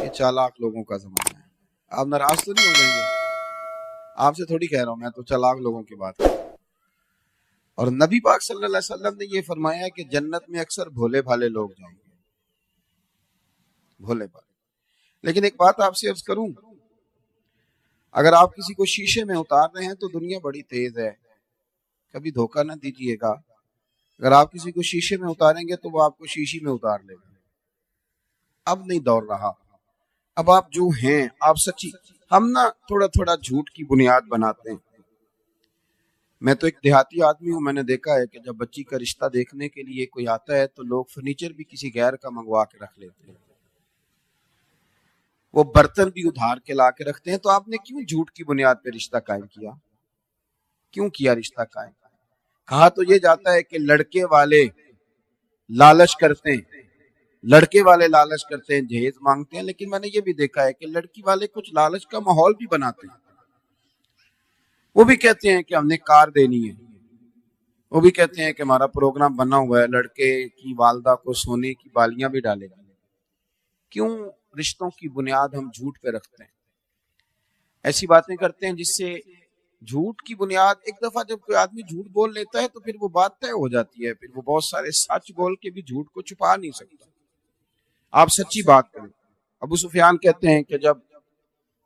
یہ چالاک لوگوں کا زمانہ ہے. آپ ناراض تو نہیں ہو جائیں گے؟ آپ سے تھوڑی کہہ رہا ہوں میں، تو چالاک لوگوں کی بات کر رہا ہوں. اور نبی پاک صلی اللہ علیہ وسلم نے یہ فرمایا کہ جنت میں اکثر بھولے بھالے لوگ جائیں گے، بھولے بھالے. لیکن ایک بات آپ سے عرض کروں، اگر آپ کسی کو شیشے میں اتار رہے ہیں تو دنیا بڑی تیز ہے، کبھی دھوکہ نہ دیجیے گا. اگر آپ کسی کو شیشے میں اتاریں گے تو وہ آپ کو شیشی میں اتار لے گا. اب نہیں دور رہا، اب آپ جو ہیں آپ سچی. ہم نا تھوڑا تھوڑا جھوٹ کی بنیاد بناتے ہیں. میں تو ایک دیہاتی آدمی ہوں، میں نے دیکھا ہے کہ جب بچی کا رشتہ دیکھنے کے لیے کوئی آتا ہے تو لوگ فرنیچر بھی کسی غیر کا منگوا کے رکھ لیتے ہیں، وہ برتن بھی ادھار کے لا کے رکھتے ہیں. تو آپ نے کیوں جھوٹ کی بنیاد پہ رشتہ قائم کیا؟ کیوں کیا رشتہ قائم؟ کہا تو یہ جاتا ہے کہ لڑکے والے لالچ کرتے ہیں، لڑکے والے لالچ کرتے ہیں، جہیز مانگتے ہیں. لیکن میں نے یہ بھی دیکھا ہے کہ لڑکی والے کچھ لالچ کا ماحول بھی بناتے ہیں. وہ بھی کہتے ہیں کہ ہم نے کار دینی ہے، وہ بھی کہتے ہیں کہ ہمارا پروگرام بنا ہوا ہے، لڑکے کی والدہ کو سونے کی بالیاں بھی ڈالے گا. کیوں رشتوں کی بنیاد ہم جھوٹ پہ رکھتے ہیں؟ ایسی باتیں کرتے ہیں جس سے جھوٹ کی بنیاد، ایک دفعہ جب کوئی آدمی جھوٹ بول لیتا ہے تو پھر وہ بات طے ہو جاتی ہے، پھر وہ بہت سارے سچ بول کے بھی جھوٹ کو چھپا نہیں سکتا. آپ سچی بات کریں. ابو سفیان کہتے ہیں کہ جب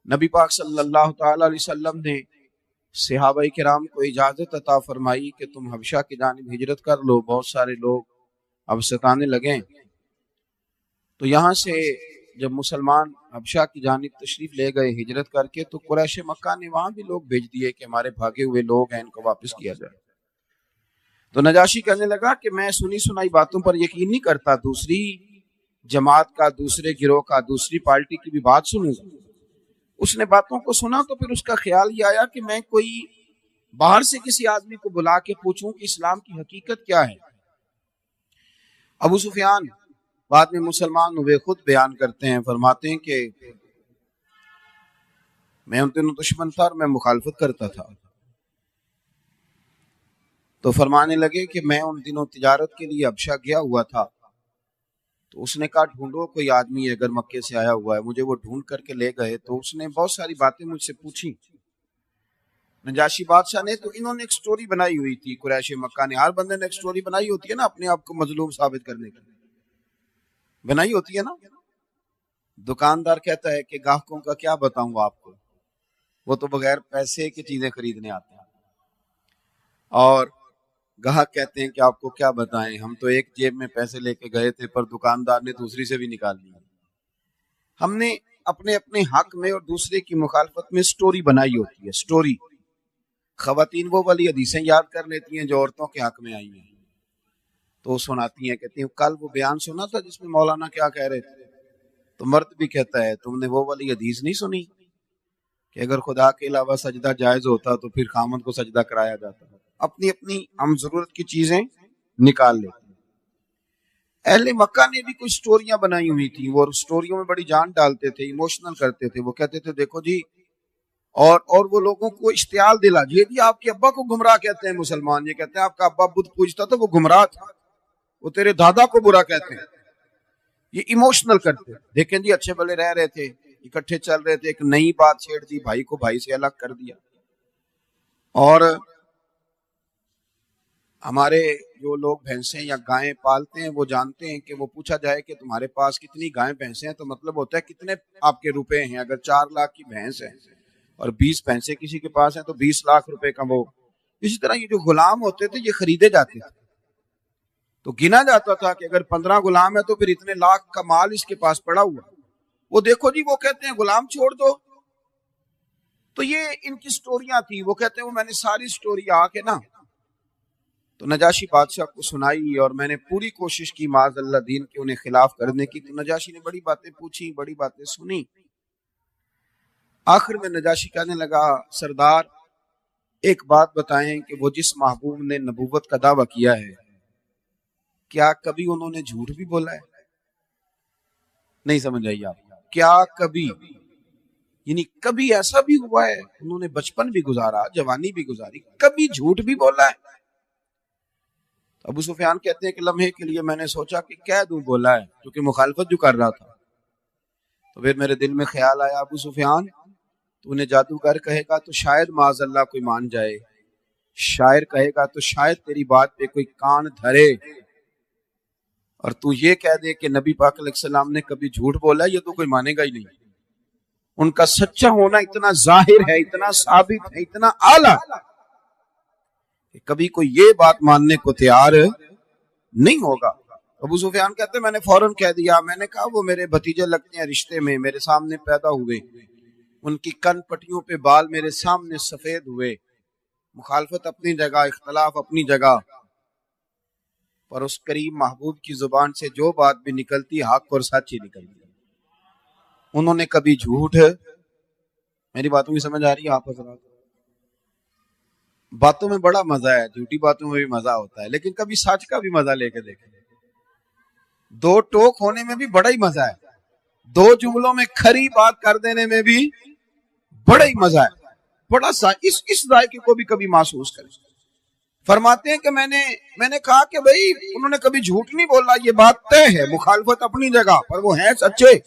نبی پاک صلی اللہ تعالی علیہ وسلم نے صحابہ کرام کو اجازت عطا فرمائی کہ تم حبشہ کی جانب ہجرت کر لو، بہت سارے لوگ اب ستانے لگے، تو یہاں سے جب مسلمان حبشہ کی جانب تشریف لے گئے ہجرت کر کے، تو قریش مکہ نے وہاں بھی لوگ بھیج دیے کہ ہمارے بھاگے ہوئے لوگ ہیں، ان کو واپس کیا جائے. تو نجاشی کہنے لگا کہ میں سنی سنائی باتوں پر یقین نہیں کرتا، دوسری جماعت کا، دوسرے گروہ کا، دوسری پارٹی کی بھی بات سنوں گا. اس نے باتوں کو سنا تو پھر اس کا خیال یہ آیا کہ میں کوئی باہر سے کسی آدمی کو بلا کے پوچھوں کہ اسلام کی حقیقت کیا ہے. ابو سفیان بعد میں مسلمان ہوئے، خود بیان کرتے ہیں، فرماتے ہیں کہ میں ان دنوں دشمن تھا اور میں مخالفت کرتا تھا. تو فرمانے لگے کہ میں ان دنوں تجارت کے لیے حبشہ گیا ہوا تھا، تو اس نے کہا ڈھونڈو کوئی آدمی ہے اگر مکے سے آیا ہوا ہے. مجھے وہ ڈھونڈ کر کے لے گئے، تو اس نے بہت ساری باتیں مجھ سے پوچھی نجاشی بادشاہ نے. تو انہوں نے ایک سٹوری بنائی ہوئی تھی، قریش مکہ نے، ہر بندے نے ایک سٹوری بنائی ہوتی ہے نا اپنے آپ کو مظلوم ثابت کرنے کی، بنائی ہوتی ہے نا. دکاندار کہتا ہے کہ گاہکوں کا کیا بتاؤں آپ کو، وہ تو بغیر پیسے کی چیزیں خریدنے آتے ہیں، اور گاہک کہتے ہیں کہ آپ کو کیا بتائیں، ہم تو ایک جیب میں پیسے لے کے گئے تھے پر دکاندار نے دوسری سے بھی نکال لیا. ہم نے اپنے اپنے حق میں اور دوسرے کی مخالفت میں سٹوری بنائی ہوتی ہے. سٹوری خواتین وہ والی حدیثیں یاد کر لیتی ہیں جو عورتوں کے حق میں آئی ہیں، تو سناتی ہیں، کہتی ہیں کل وہ بیان سنا تھا جس میں مولانا کیا کہہ رہے تھے. تو مرد بھی کہتا ہے تم نے وہ والی حدیث نہیں سنی کہ اگر خدا کے علاوہ سجدہ جائز ہوتا تو پھر خامد کو سجدہ کرایا جاتا. اپنی اپنی ہم ضرورت کی چیزیں نکال لیتے ہیں. اہل مکہ نے بھی کچھ سٹوریاں بنائی ہوئی تھیں، وہ سٹوریوں میں بڑی جان ڈالتے تھے، ایموشنل کرتے تھے. وہ کہتے تھے دیکھو جی، اور وہ لوگوں کو اشتعال دلا جی آپ کے ابا کو گمراہ کہتے ہیں مسلمان، یہ کہتے ہیں آپ کا ابا بدھ پوجتا تھا وہ گمراہ تھا، وہ تیرے دادا کو برا کہتے ہیں. یہ ایموشنل کرتے. دیکھیں جی اچھے بلے رہ رہے تھے، اکٹھے چل رہے تھے، ایک نئی بات چھیڑ دی، بھائی کو بھائی سے الگ کر دیا. اور ہمارے جو لوگ بھینسیں یا گائیں پالتے ہیں وہ جانتے ہیں کہ وہ پوچھا جائے کہ تمہارے پاس کتنی گائیں بھینسیں ہیں، تو مطلب ہوتا ہے کتنے آپ کے روپے ہیں. اگر 4 لاکھ کی بھینس ہے اور 20 بھینسیں کسی کے پاس ہیں تو 20 لاکھ روپے کا وہ. اسی طرح یہ جو غلام ہوتے تھے یہ خریدے جاتے تھے، تو گنا جاتا تھا کہ اگر 15 غلام ہے تو پھر اتنے لاکھ کا مال اس کے پاس پڑا ہوا. وہ دیکھو جی، وہ کہتے ہیں غلام چھوڑ دو. تو یہ ان کی سٹوریاں تھی. وہ کہتے ہیں وہ میں نے ساری سٹوری آ کے نا تو نجاشی بادشاہ کو سنائی، اور میں نے پوری کوشش کی معاذ اللہ دین کے انہیں خلاف کرنے کی. تو نجاشی نے بڑی باتیں پوچھی، بڑی باتیں سنی. آخر میں نجاشی کہنے لگا سردار ایک بات بتائیں کہ وہ جس محبوب نے نبوت کا دعویٰ کیا ہے کیا کبھی انہوں نے جھوٹ بھی بولا ہے؟ نہیں سمجھ آئی آپ؟ کیا کبھی، یعنی کبھی ایسا بھی ہوا ہے انہوں نے بچپن بھی گزارا، جوانی بھی گزاری، کبھی جھوٹ بھی بولا ہے؟ ابو سفیان کہتے ہیں کہ لمحے کے لیے میں نے سوچا کہ کہہ دوں بولا ہے، کیونکہ مخالفت جو کر رہا تھا. تو پھر میرے دل میں خیال آیا ابو سفیان تو انہیں جادوگر کہے گا تو شاید معاذ اللہ کوئی مان جائے، شاعر کہے گا تو شاید تیری بات پہ کوئی کان دھرے، اور تو یہ کہہ دے کہ نبی پاک علیہ السلام نے کبھی جھوٹ بولا، یہ تو کوئی مانے گا ہی نہیں۔ ان کا سچا ہونا اتنا ظاہر ہے، اتنا ثابت ہے، اتنا اعلیٰ کہ کبھی کوئی یہ بات ماننے کو تیار نہیں ہوگا۔ ابو سفیان کہتے میں نے فوراً کہہ دیا، میں نے کہا وہ میرے بھتیجے لگتے ہیں رشتے میں، میرے سامنے پیدا ہوئے، ان کی کن پٹیوں پہ بال میرے سامنے سفید ہوئے، مخالفت اپنی جگہ، اختلاف اپنی جگہ، پر اس کریم محبوب کی زبان سے جو بات بھی نکلتی حق اور سچ ہی نکلتی۔ انہوں نے کبھی جھوٹ، میری باتوں کی سمجھ آ رہی ہے آپ حضرات؟ باتوں میں بڑا مزہ ہے، جھوٹی باتوں میں بھی مزہ ہوتا ہے، لیکن کبھی سچ کا بھی مزہ لے کے دیکھیں۔ دو ٹوک ہونے میں بھی بڑا ہی مزہ ہے، دو جملوں میں کھری بات کر دینے میں بھی بڑا ہی مزہ ہے، بڑا سا اس ذائقے کو بھی کبھی محسوس کریں۔ فرماتے ہیں کہ میں نے کہا کہ بھئی انہوں نے کبھی جھوٹ نہیں بولا، یہ بات طے ہے، مخالفت اپنی جگہ، پر وہ ہیں سچے۔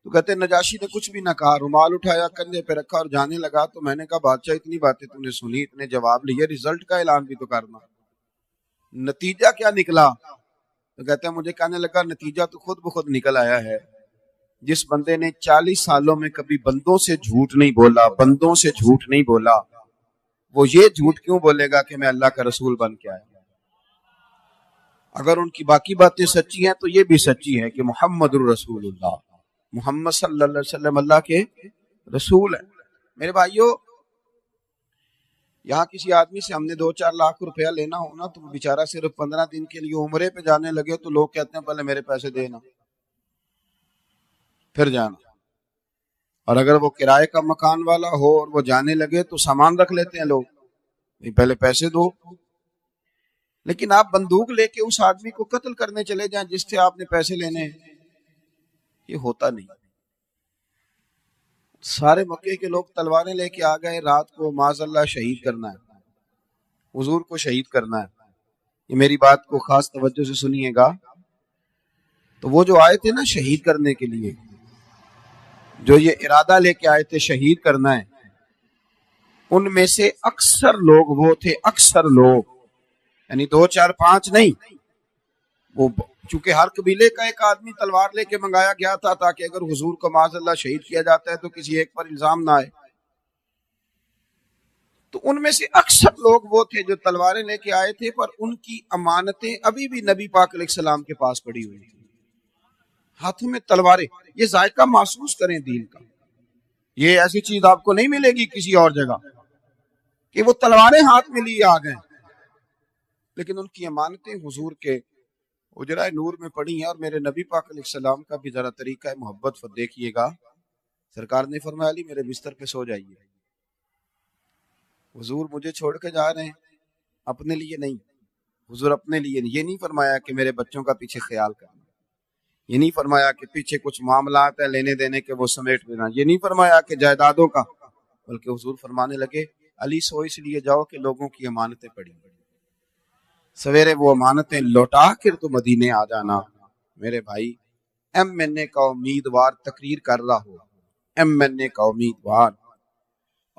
تو کہتے نجاشی نے کچھ بھی نہ کہا، رومال اٹھایا کندھے پہ رکھا اور جانے لگا۔ تو میں نے کہا بادشاہ اتنی باتیں تم نے سنی، اتنے جواب لیے، رزلٹ کا اعلان بھی تو کرنا، نتیجہ کیا نکلا؟ تو کہتے ہیں مجھے کہنے لگا نتیجہ تو خود بخود نکل آیا ہے، جس بندے نے 40 سالوں میں کبھی بندوں سے جھوٹ نہیں بولا، بندوں سے جھوٹ نہیں بولا، وہ یہ جھوٹ کیوں بولے گا کہ میں اللہ کا رسول بن کے آیا؟ اگر ان کی باقی باتیں سچی ہیں تو یہ بھی سچی ہے کہ محمد الرسول اللہ، محمد صلی اللہ علیہ وسلم اللہ کے رسول ہیں۔ میرے بھائیو، یہاں کسی آدمی سے ہم نے 2-4 لاکھ روپیہ لینا ہونا تو بیچارہ صرف 15 دن کے لیے عمرے پہ جانے لگے تو لوگ کہتے ہیں پہلے میرے پیسے دینا پھر جانا، اور اگر وہ کرائے کا مکان والا ہو اور وہ جانے لگے تو سامان رکھ لیتے ہیں لوگ، پہلے پیسے دو۔ لیکن آپ بندوق لے کے اس آدمی کو قتل کرنے چلے جائیں جس سے آپ نے پیسے لینے ہیں، یہ ہوتا نہیں۔ سارے مکے کے لوگ تلواریں لے کے آ گئے، رات کو معاذ اللہ شہید کرنا ہے، حضور کو شہید کرنا ہے۔ یہ میری بات کو خاص توجہ سے سنیے گا۔ تو وہ جو آئے تھے نا شہید کرنے کے لیے، جو یہ ارادہ لے کے آئے تھے شہید کرنا ہے، ان میں سے اکثر لوگ وہ تھے، اکثر لوگ، یعنی 2-4-5 نہیں، وہ چونکہ ہر قبیلے کا ایک آدمی تلوار لے کے منگایا گیا تھا تاکہ اگر حضور کو معاذ اللہ شہید کیا جاتا ہے تو کسی ایک پر الزام نہ آئے۔ تو ان میں سے اکثر لوگ وہ تھے جو تلواریں لے کے آئے تھے، پر ان کی امانتیں ابھی بھی نبی پاک علیہ السلام کے پاس پڑی ہوئی تھی، ہاتھوں میں تلواریں۔ یہ ذائقہ محسوس کریں دین کا، یہ ایسی چیز آپ کو نہیں ملے گی کسی اور جگہ کہ وہ تلواریں ہاتھ میں لیے آ گئے، لیکن ان کی امانتیں حضور کے اجرائے نور میں پڑی ہیں۔ اور میرے نبی پاک علیہ السلام کا بھی ذرا طریقہ محبت دیکھیے گا۔ سرکار نے فرمایا علی میرے بستر پہ سو جائیے، حضور مجھے چھوڑ کے جا رہے ہیں، اپنے لیے نہیں، حضور اپنے لیے نہیں، یہ نہیں فرمایا کہ میرے بچوں کا پیچھے خیال کرنا، یہ نہیں فرمایا کہ پیچھے کچھ معاملات ہیں لینے دینے کے وہ سمیٹ لینا، یہ نہیں فرمایا کہ جائیدادوں کا، بلکہ حضور فرمانے لگے علی سو اس لیے جاؤ کہ لوگوں کی امانتیں پڑی، سویرے وہ امانتیں لوٹا کر تو مدینے آ جانا۔ میرے بھائی، ایم این اے کا امیدوار تقریر کر رہا ہو، ایم این اے کا امیدوار،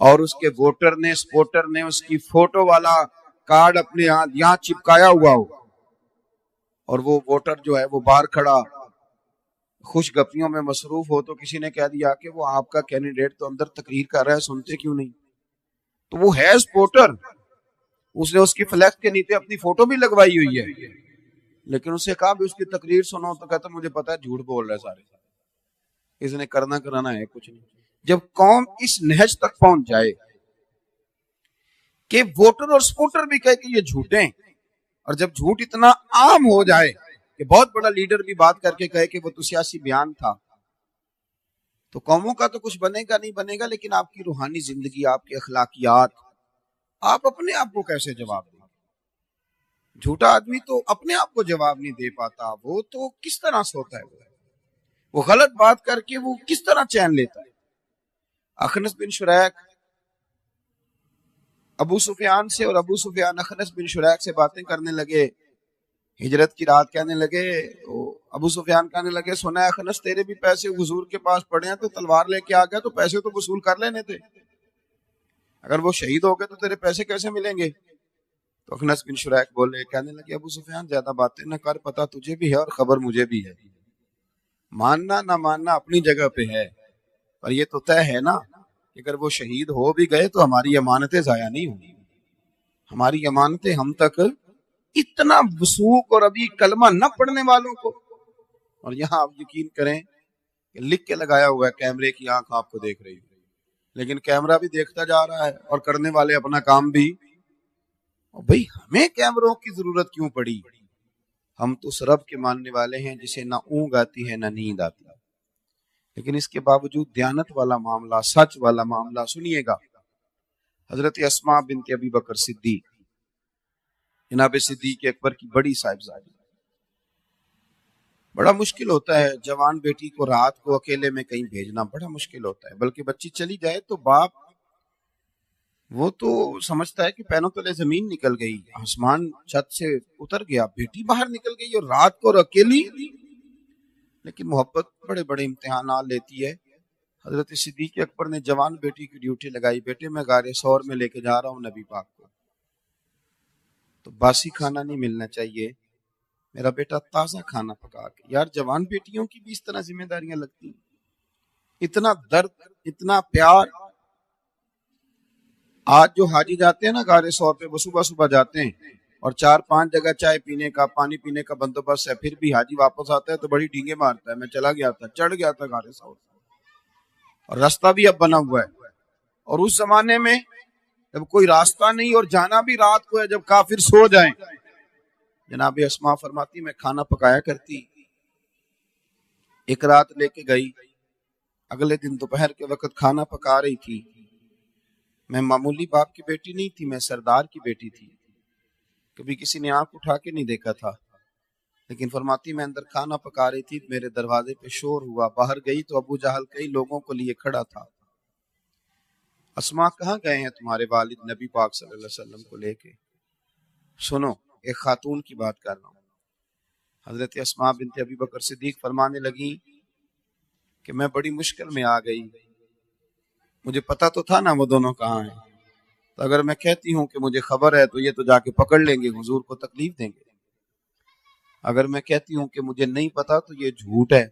اور اس کے ووٹر نے، سپورٹر نے اس کی فوٹو والا کارڈ اپنے یہاں چپکایا ہوا ہو، اور وہ ووٹر جو ہے وہ باہر کھڑا خوش گپیوں میں مصروف ہو، تو کسی نے کہہ دیا کہ وہ آپ کا کینڈیڈیٹ تو اندر تقریر کر رہا ہے، سنتے کیوں نہیں؟ تو وہ ہے سپورٹر، اس نے اس کی فلیکس کے نیچے اپنی فوٹو بھی لگوائی ہوئی ہے، لیکن اس سے کہا بھی اس کی تقریر سنو تو کہتا مجھے پتا ہے جھوٹ بول رہا ہے، سارے اس نے کرنا کرانا ہے کچھ نہیں۔ جب قوم اس نہج تک پہنچ جائے کہ ووٹر اور سپورٹر بھی کہے کہ یہ جھوٹے ہیں، اور جب جھوٹ اتنا عام ہو جائے کہ بہت بڑا لیڈر بھی بات کر کے کہے کہ وہ تو سیاسی بیان تھا، تو قوموں کا تو کچھ بنے گا نہیں بنے گا، لیکن آپ کی روحانی زندگی، آپ کے اخلاقیات، آپ اپنے آپ کو کیسے جواب دیں؟ جھوٹا آدمی تو اپنے آپ کو جواب نہیں دے پاتا، وہ تو کس طرح سوتا ہے، وہ غلط بات کر کے وہ کس طرح چین لیتا ہے۔ اخنس بن شریک ابو سفیان سے، اور ابو سفیان اخنس بن شریک سے باتیں کرنے لگے، ہجرت کی رات کہنے لگے، ابو سفیان کہنے لگے سنا ہے خنس تیرے بھی پیسے حضور کے پاس پڑے ہیں تو تلوار لے کے آ گیا، تو پیسے تو وصول کر لینے تھے، اگر وہ شہید ہو گئے تو تیرے پیسے کیسے ملیں گے؟ تو اخنس بن شریح بولے، کہنے لگے ابو سفیان زیادہ باتیں نہ کر، پتہ تجھے بھی ہے اور خبر مجھے بھی ہے، ماننا نہ ماننا اپنی جگہ پہ ہے، اور یہ تو طے ہے نا کہ اگر وہ شہید ہو بھی گئے تو ہماری امانتیں ضائع نہیں ہوں گی، ہماری امانتیں ہم تک اتنا وثوق، اور ابھی کلمہ نہ پڑھنے والوں کو، اور یہاں آپ یقین کریں کہ لکھ کے لگایا ہوا ہے کیمرے کی آنکھ آپ کو دیکھ رہی ہے، لیکن کیمرہ بھی دیکھتا جا رہا ہے اور کرنے والے اپنا کام بھی، اور بھئی ہمیں کیمروں کی ضرورت کیوں پڑی؟ ہم تو اس رب کے ماننے والے ہیں جسے نہ اونگ آتی ہے نہ نیند آتی ہے، لیکن اس کے باوجود دیانت والا معاملہ، سچ والا معاملہ سنیے گا۔ حضرت اسماء بنت ابی بکر صدیق، جناب صدیق اکبر کی بڑی صاحبزادی، بڑا مشکل ہوتا ہے جوان بیٹی کو رات کو اکیلے میں کہیں بھیجنا، بڑا مشکل ہوتا ہے، بلکہ بچی چلی جائے تو باپ وہ تو سمجھتا ہے کہ پیروں تلے زمین نکل گئی، آسمان چھت سے اتر گیا، بیٹی باہر نکل گئی اور رات کو اور اکیلی، لیکن محبت بڑے بڑے امتحانات لیتی ہے۔ حضرت صدیق اکبر نے جوان بیٹی کی ڈیوٹی لگائی، بیٹے میں غار ثور میں لے کے جا رہا ہوں نبی پاک کو، تو باسی کھانا نہیں ملنا چاہیے، میرا بیٹا تازہ کھانا پکا کے۔ یار جوان بیٹیوں کی بھی اس طرح ذمہ داریاں لگتی ہیں، اتنا درد، اتنا پیار۔ آج جو حاجی جاتے ہیں نا غار ثور پہ، وہ صبح صبح جاتے ہیں اور 4-5 جگہ چائے پینے کا، پانی پینے کا بندوبست ہے، پھر بھی حاجی واپس آتا ہے تو بڑی ڈینگیں مارتا ہے، میں چلا گیا تھا، چڑھ گیا تھا غار ثور، اور راستہ بھی اب بنا ہوا ہے، اور اس زمانے میں جب کوئی راستہ نہیں اور جانا بھی رات کو ہے، جب کافر سو جائیں، جناب اسماء فرماتی میں کھانا پکایا کرتی، ایک رات لے کے گئی، اگلے دن دوپہر کے وقت کھانا پکا رہی تھی، میں معمولی باپ کی بیٹی نہیں تھی، میں سردار کی بیٹی تھی، کبھی کسی نے آنکھ اٹھا کے نہیں دیکھا تھا، لیکن فرماتی میں اندر کھانا پکا رہی تھی، میرے دروازے پہ شور ہوا، باہر گئی تو ابو جہل کئی لوگوں کو لیے کھڑا تھا، اسماء کہاں گئے ہیں تمہارے والد نبی پاک صلی اللہ علیہ وسلم کو لے کے؟ سنو ایک خاتون کی بات کر رہا ہوں۔ حضرت اسماء بنت ابی بکر صدیق فرمانے لگی کہ میں بڑی مشکل میں آ گئی، مجھے پتا تو تھا نا وہ دونوں کہاں ہیں، تو اگر میں کہتی ہوں کہ مجھے خبر ہے تو یہ تو جا کے پکڑ لیں گے، حضور کو تکلیف دیں گے، اگر میں کہتی ہوں کہ مجھے نہیں پتا تو یہ جھوٹ ہے،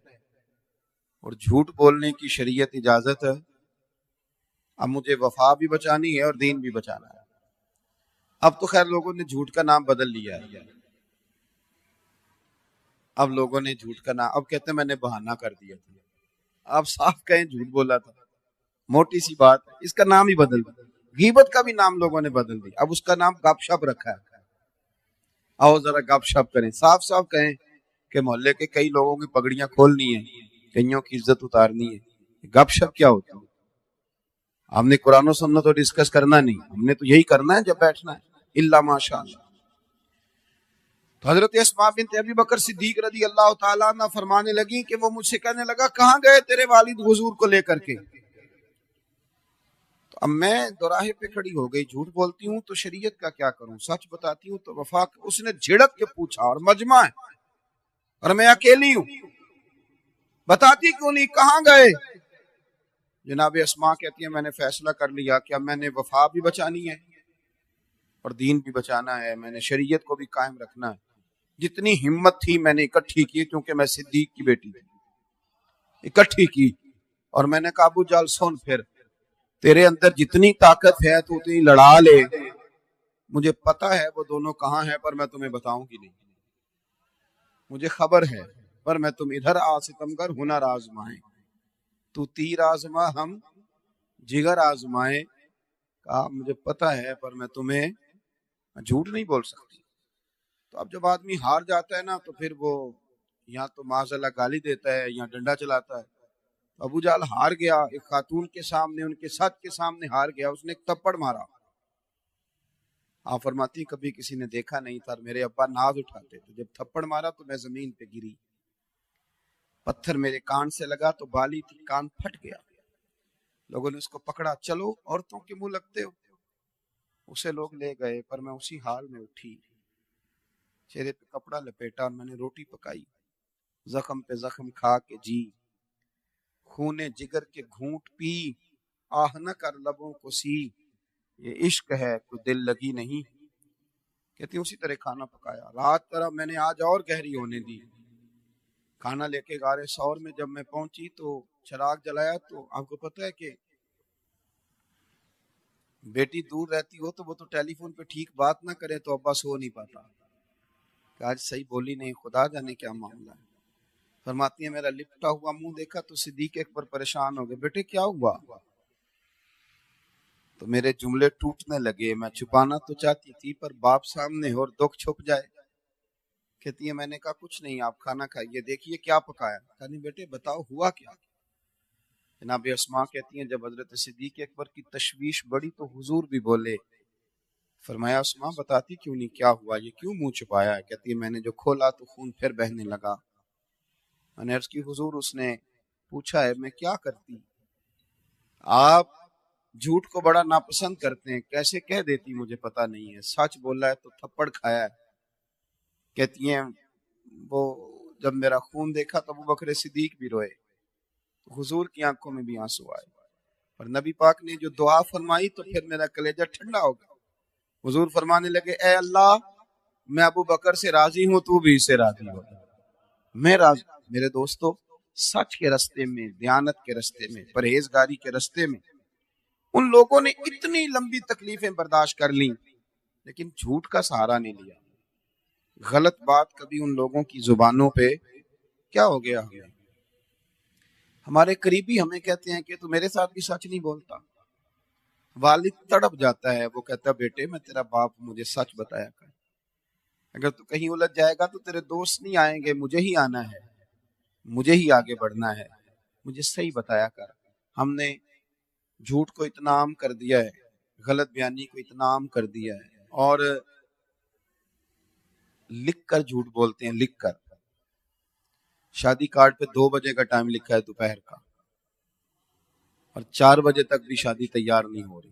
اور جھوٹ بولنے کی شریعت اجازت ہے، اب مجھے وفا بھی بچانی ہے اور دین بھی بچانا ہے۔ اب تو خیر لوگوں نے جھوٹ کا نام بدل لیا ہے، اب لوگوں نے جھوٹ کا نام، اب کہتے ہیں میں نے بہانہ کر دیا تھا، آپ صاف کہیں جھوٹ بولا تھا، موٹی سی بات، اس کا نام ہی بدل دیا، غیبت کا بھی نام لوگوں نے بدل دیا، اب اس کا نام گپ شپ رکھا ہے۔ آؤ ذرا گپ شپ کریں، صاف صاف کہیں کہ محلے کے کئی لوگوں کی پگڑیاں کھولنی ہے، کئیوں کی عزت اتارنی ہے، گپ شپ کیا ہوتا ہے؟ ہم نے قرآن و سنت تو ڈسکس کرنا نہیں، ہم نے تو یہی کرنا ہے جب بیٹھنا ہے، الا ماشاء اللہ۔ تو حضرت اسماء بنت ابی بکر صدیق رضی اللہ تعالیٰ عنہ فرمانے لگی کہ وہ مجھ سے کہنے لگا کہاں گئے تیرے والد حضور کو لے کر کے؟ تو اب میں دوراہے پہ کھڑی ہو گئی، جھوٹ بولتی ہوں تو شریعت کا کیا کروں، سچ بتاتی ہوں تو وفا۔ اس نے جھڑک کے پوچھا، اور مجمع ہے اور میں اکیلی ہوں، بتاتی کیوں نہیں، کہاں گئے؟ جناب اسماء کہتی ہیں میں نے فیصلہ کر لیا کہ اب میں نے وفا بھی بچانی ہے اور دین بھی بچانا ہے، میں نے شریعت کو بھی قائم رکھنا ہے، جتنی ہمت تھی میں نے اکٹھی کی، کیونکہ میں صدیق کی بیٹی تھی، اکٹھی کی، اور میں نے کہا ابو جال سن، پھر تیرے اندر جتنی طاقت ہے تو اتنی لڑا لے، مجھے پتا ہے وہ دونوں کہاں ہیں پر میں تمہیں بتاؤں گی نہیں، مجھے خبر ہے، پر میں تم ادھر آ ستمگر ہنر آزمائیں، تو تیر آزما ہم جگر آزمائیں، کہا مجھے پتا ہے پر میں تمہیں جھوٹ نہیں بول سکتی۔ تو اب جب آدمی ہار جاتا ہے نا تو پھر وہ یا تو معاذ اللہ گالی دیتا ہے یا ڈنڈا چلاتا ہے۔ ابو جہل ہار گیا، ایک خاتون کے سامنے، ان کے سچ کے سامنے ہار گیا، اس نے ایک تپڑ مارا۔ آپ فرماتی کبھی کسی نے دیکھا نہیں تھا، میرے ابا ناز اٹھاتے تھے، جب تھپڑ مارا تو میں زمین پہ گری، پتھر میرے کان سے لگا تو بالی تھی، کان پھٹ گیا، لوگوں نے اس کو پکڑا، چلو عورتوں کے منہ لگتے ہو، اسے لوگ لے گئے، پر میں اسی حال میں اٹھی، چہرے پہ کپڑا لپیٹا اور میں نے روٹی پکائی، زخم پہ زخم کھا کے جی، خونے جگر کے گھونٹ پی، آہ نہ کر لبوں کو سی، یہ عشق ہے کوئی دل لگی نہیں۔ کہتی اسی طرح کھانا پکایا، رات طرح میں نے آج اور گہری ہونے دی، کھانا لے کے غار ثور میں جب میں پہنچی تو چراغ جلایا تو آپ کو پتہ ہے کہ بیٹی دور رہتی ہو تو وہ تو ٹیلی فون پہ ٹھیک بات نہ کرے تو ابا سو نہیں پاتا، کہ آج صحیح بولی نہیں، خدا جانے کیا معاملہ ہے۔ فرماتی ہیں میرا لپٹا ہوا منہ دیکھا تو صدیق اکبر پریشان ہو گئے، بیٹے کیا ہوا؟ تو میرے جملے ٹوٹنے لگے، میں چھپانا تو چاہتی تھی پر باپ سامنے اور دکھ چھپ جائے۔ کہتی ہے میں نے کہا کچھ نہیں، آپ کھانا کھائیے، دیکھیے کیا پکایا۔ کہا نہیں بیٹے بتاؤ ہوا کیا؟ جناب اسماء کہتی ہیں جب حضرت صدیق اکبر کی تشویش بڑی تو حضور بھی بولے، فرمایا اسماء بتاتی کیوں نہیں کیا ہوا، یہ کیوں منہ چھپایا ہے؟ کہتی ہے میں نے جو کھولا تو خون پھر بہنے لگا۔ میں نے عرض کی حضور اس نے پوچھا ہے میں کیا کرتی؟ آپ جھوٹ کو بڑا ناپسند کرتے ہیں، کیسے کہہ دیتی مجھے پتا نہیں ہے، سچ بولا ہے تو تھپڑ کھایا ہے۔ کہتی ہیں وہ جب میرا خون دیکھا تو ابو بکر صدیق بھی روئے، حضور کی آنکھوں میں بھی آنسو آئے، اور نبی پاک نے جو دعا فرمائی تو پھر میرا کلیجہ ٹھنڈا ہو گیا۔ حضور فرمانے لگے اے اللہ میں ابو بکر سے راضی ہوں، تو بھی اس سے راضی ہو۔ میں راضی۔ میرے دوستو سچ کے رستے میں، دیانت کے رستے میں، پرہیزگاری کے رستے میں ان لوگوں نے اتنی لمبی تکلیفیں برداشت کر لیں لیکن جھوٹ کا سہارا نہیں لیا۔ غلط بات کبھی ان لوگوں کی زبانوں پہ کیا ہو گیا ہمیں، ہمارے قریبی ہمیں کہتے ہیں کہ تو میرے ساتھ بھی سچ نہیں بولتا۔ والد تڑپ جاتا ہے، وہ کہتا ہے بیٹے میں تیرا باپ، مجھے سچ بتایا کر، اگر تو کہیں الجھ جائے گا تو تیرے دوست نہیں آئیں گے، مجھے ہی آنا ہے، مجھے ہی آگے بڑھنا ہے، مجھے صحیح بتایا کر۔ ہم نے جھوٹ کو اتنا عام کر دیا ہے، غلط بیانی کو اتنا عام کر دیا ہے، اور لکھ کر جھوٹ بولتے ہیں، لکھ کر۔ شادی کارڈ پہ 2 بجے کا ٹائم لکھا ہے دوپہر کا، اور 4 بجے تک بھی شادی تیار نہیں ہو رہی۔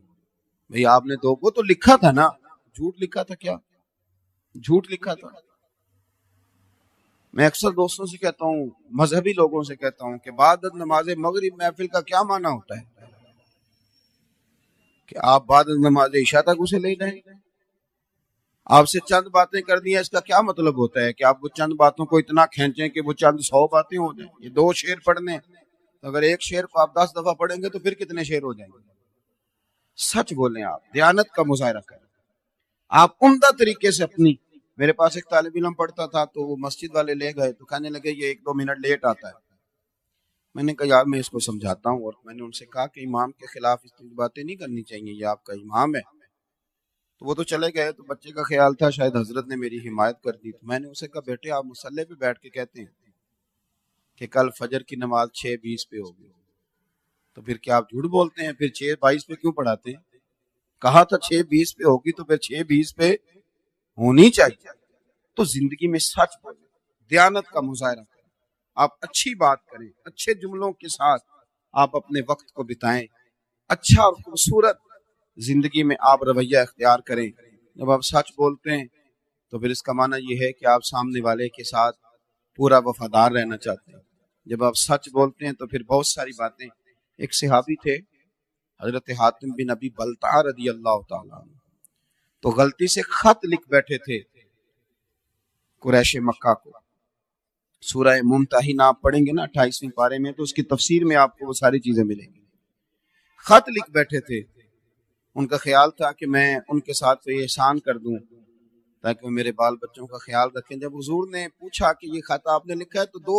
بھئی آپ نے وہ تو لکھا تھا نا، جھوٹ لکھا تھا، کیا جھوٹ لکھا تھا؟ میں اکثر دوستوں سے کہتا ہوں، مذہبی لوگوں سے کہتا ہوں کہ بعد نماز مغرب محفل کا کیا معنی ہوتا ہے کہ آپ بعد نماز عشاء تک اسے لے جائیں؟ آپ سے چند باتیں کر دی ہیں، اس کا کیا مطلب ہوتا ہے کہ آپ وہ چند باتوں کو اتنا کھینچیں کہ وہ چند 100 باتیں ہو جائیں؟ یہ 2 شعر پڑھنے ہیں، اگر ایک شعر کو آپ 10 دفعہ پڑھیں گے تو پھر کتنے شعر ہو جائیں گے؟ سچ بولیں، آپ دیانت کا مظاہرہ کریں، آپ عمدہ طریقے سے اپنی۔ میرے پاس ایک طالب علم پڑھتا تھا تو وہ مسجد والے لے گئے تو کہنے لگے یہ 1-2 منٹ لیٹ آتا ہے۔ میں نے کہا یار میں اس کو سمجھاتا ہوں، اور میں نے ان سے کہا کہ امام کے خلاف اس طرح باتیں نہیں کرنی چاہیے، یہ آپ کا امام ہے۔ تو وہ تو چلے گئے، تو بچے کا خیال تھا شاید حضرت نے میری حمایت کر دی، تو میں نے اسے کہا بیٹے آپ مصلی پہ بیٹھ کے کہتے ہیں کہ کل فجر کی نماز 6:20 پہ ہوگی، تو پھر کیا آپ جھوٹ بولتے ہیں؟ پھر 6:22 پہ کیوں پڑھاتے ہیں؟ کہا تھا 6:20 پہ ہوگی تو پھر 6:20 پہ ہونی چاہیے۔ تو زندگی میں سچ بولیں، دیانت کا مظاہرہ کریں، آپ اچھی بات کریں، اچھے جملوں کے ساتھ آپ اپنے وقت کو بتائیں، اچھا اور خوبصورت زندگی میں آپ رویہ اختیار کریں۔ جب آپ سچ بولتے ہیں تو پھر اس کا معنی یہ ہے کہ آپ سامنے والے کے ساتھ پورا وفادار رہنا چاہتے ہیں۔ جب آپ سچ بولتے ہیں تو پھر بہت ساری باتیں۔ ایک صحابی تھے حضرت حاتم بن ابی بلتع رضی اللہ تعالیٰ عنہ، تو غلطی سے خط لکھ بیٹھے تھے قریش مکہ کو۔ سورہ ممتحنہ آپ پڑھیں گے نا 28ویں پارے میں، تو اس کی تفسیر میں آپ کو وہ ساری چیزیں ملیں گی۔ خط لکھ بیٹھے تھے، ان کا خیال تھا کہ میں ان کے ساتھ کوئی احسان کر دوں تاکہ وہ میرے بال بچوں کا خیال رکھیں۔ جب حضور نے پوچھا کہ یہ خط آپ نے لکھا ہے تو 2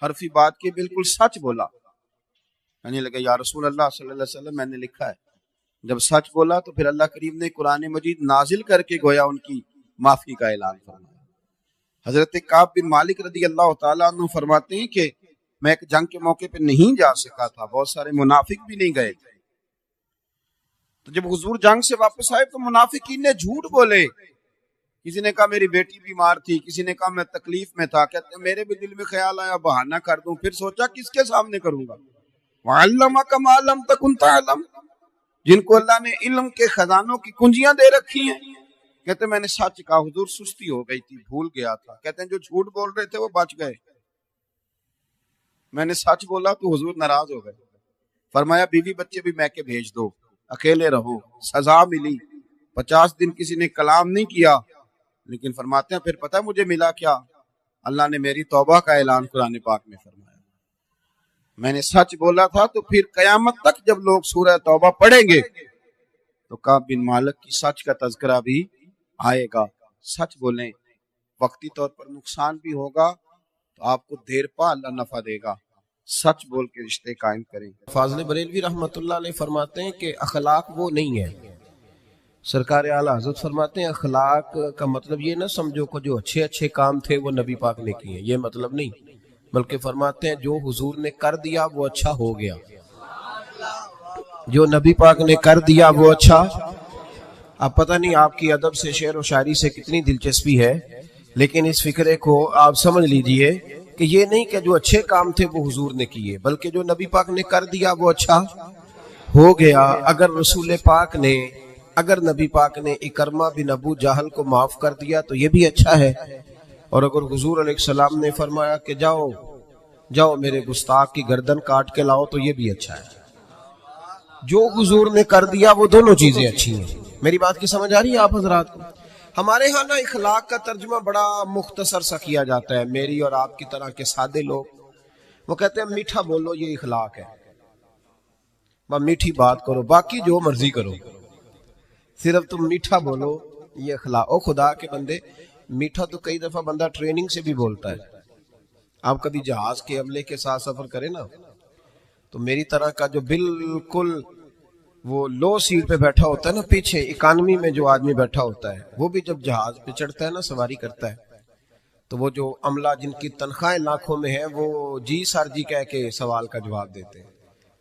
حرفی بات کے بالکل سچ بولا، کہنے لگا یا رسول اللہ صلی اللہ علیہ وسلم میں نے لکھا ہے۔ جب سچ بولا تو پھر اللہ کریم نے قرآن مجید نازل کر کے گویا ان کی معافی کا اعلان فرمایا۔ حضرت کعب بن مالک رضی اللہ تعالیٰ عنہ فرماتے ہیں کہ میں ایک جنگ کے موقع پہ نہیں جا سکا تھا، بہت سارے منافق بھی نہیں گئے تھے، تو جب حضور جنگ سے واپس آئے تو منافقین نے جھوٹ بولے۔ کسی نے کہا میری بیٹی بیمار تھی، کسی نے کہا میں تکلیف میں تھا، کہتے میرے بھی دل میں خیال آیا بہانہ کر دوں، پھر سوچا کس کے سامنے کروں گا۔ وَعَلَّمَكَ مَا لَمْ تَكُنْ تَعْلَمْ، جن کو اللہ نے علم کے خزانوں کی کنجیاں دے رکھی ہیں، کہتے میں نے سچ کہا حضور، سستی ہو گئی تھی، بھول گیا تھا۔ کہتے ہیں جو جھوٹ بول رہے تھے وہ بچ گئے، میں نے سچ بولا تو حضور ناراض ہو گئے۔ فرمایا بیوی بچے بھی میکے بھیج دو، اکیلے رہو۔ سزا ملی، 50 دن کسی نے کلام نہیں کیا، لیکن فرماتے ہیں پھر پتہ مجھے ملا کیا؟ اللہ نے میری توبہ کا اعلان قرآن پاک میں فرمایا۔ میں نے سچ بولا تھا، تو پھر قیامت تک جب لوگ سورہ توبہ پڑھیں گے تو کعب بن مالک کی سچ کا تذکرہ بھی آئے گا۔ سچ بولیں، وقتی طور پر نقصان بھی ہوگا تو آپ کو دیر پا اللہ نفع دے گا۔ سچ بول کے رشتے قائم کریں۔ فاضل بریلوی رحمۃ اللہ علیہ فرماتے ہیں کہ اخلاق وہ نہیں ہے۔ سرکار اعلیٰ حضرت فرماتے ہیں اخلاق کا مطلب یہ نہ سمجھو کہ جو اچھے اچھے کام تھے وہ نبی پاک نے کیے، یہ مطلب نہیں، بلکہ فرماتے ہیں جو حضور نے کر دیا وہ اچھا ہو گیا، جو نبی پاک نے کر دیا وہ اچھا۔ اب پتہ نہیں آپ کی ادب سے، شعر و شاعری سے کتنی دلچسپی ہے، لیکن اس فکرے کو آپ سمجھ لیجئے کہ یہ نہیں کہ جو اچھے کام تھے وہ حضور نے کیے، بلکہ جو نبی پاک نے کر دیا وہ اچھا ہو گیا۔ اگر نبی پاک نے اکرمہ بن ابو جہل کو معاف کر دیا تو یہ بھی اچھا ہے، اور اگر حضور علیہ السلام نے فرمایا کہ جاؤ میرے گستاخ کی گردن کاٹ کے لاؤ تو یہ بھی اچھا ہے۔ جو حضور نے کر دیا وہ دونوں چیزیں اچھی ہیں۔ میری بات کی سمجھ آ رہی ہے آپ حضرات کو؟ ہمارے ہاں نا اخلاق کا ترجمہ بڑا مختصر سا کیا جاتا ہے۔ میری اور آپ کی طرح کے سادے لوگ وہ کہتے ہیں میٹھا بولو یہ اخلاق ہے، میٹھی بات کرو، باقی جو مرضی کرو، صرف تم میٹھا بولو یہ اخلاق۔ او خدا کے بندے، میٹھا تو کئی دفعہ بندہ ٹریننگ سے بھی بولتا ہے۔ آپ کبھی جہاز کے عملے کے ساتھ سفر کریں نا، تو میری طرح کا جو بالکل وہ لو سیٹ پہ بیٹھا ہوتا ہے نا، پیچھے اکانومی میں جو آدمی بیٹھا ہوتا ہے، وہ بھی جب جہاز پہ چڑھتا ہے نا، سواری کرتا ہے، تو وہ جو عملہ جن کی تنخواہیں لاکھوں میں ہیں وہ جی سر جی کہہ کے سوال کا جواب دیتے ہیں۔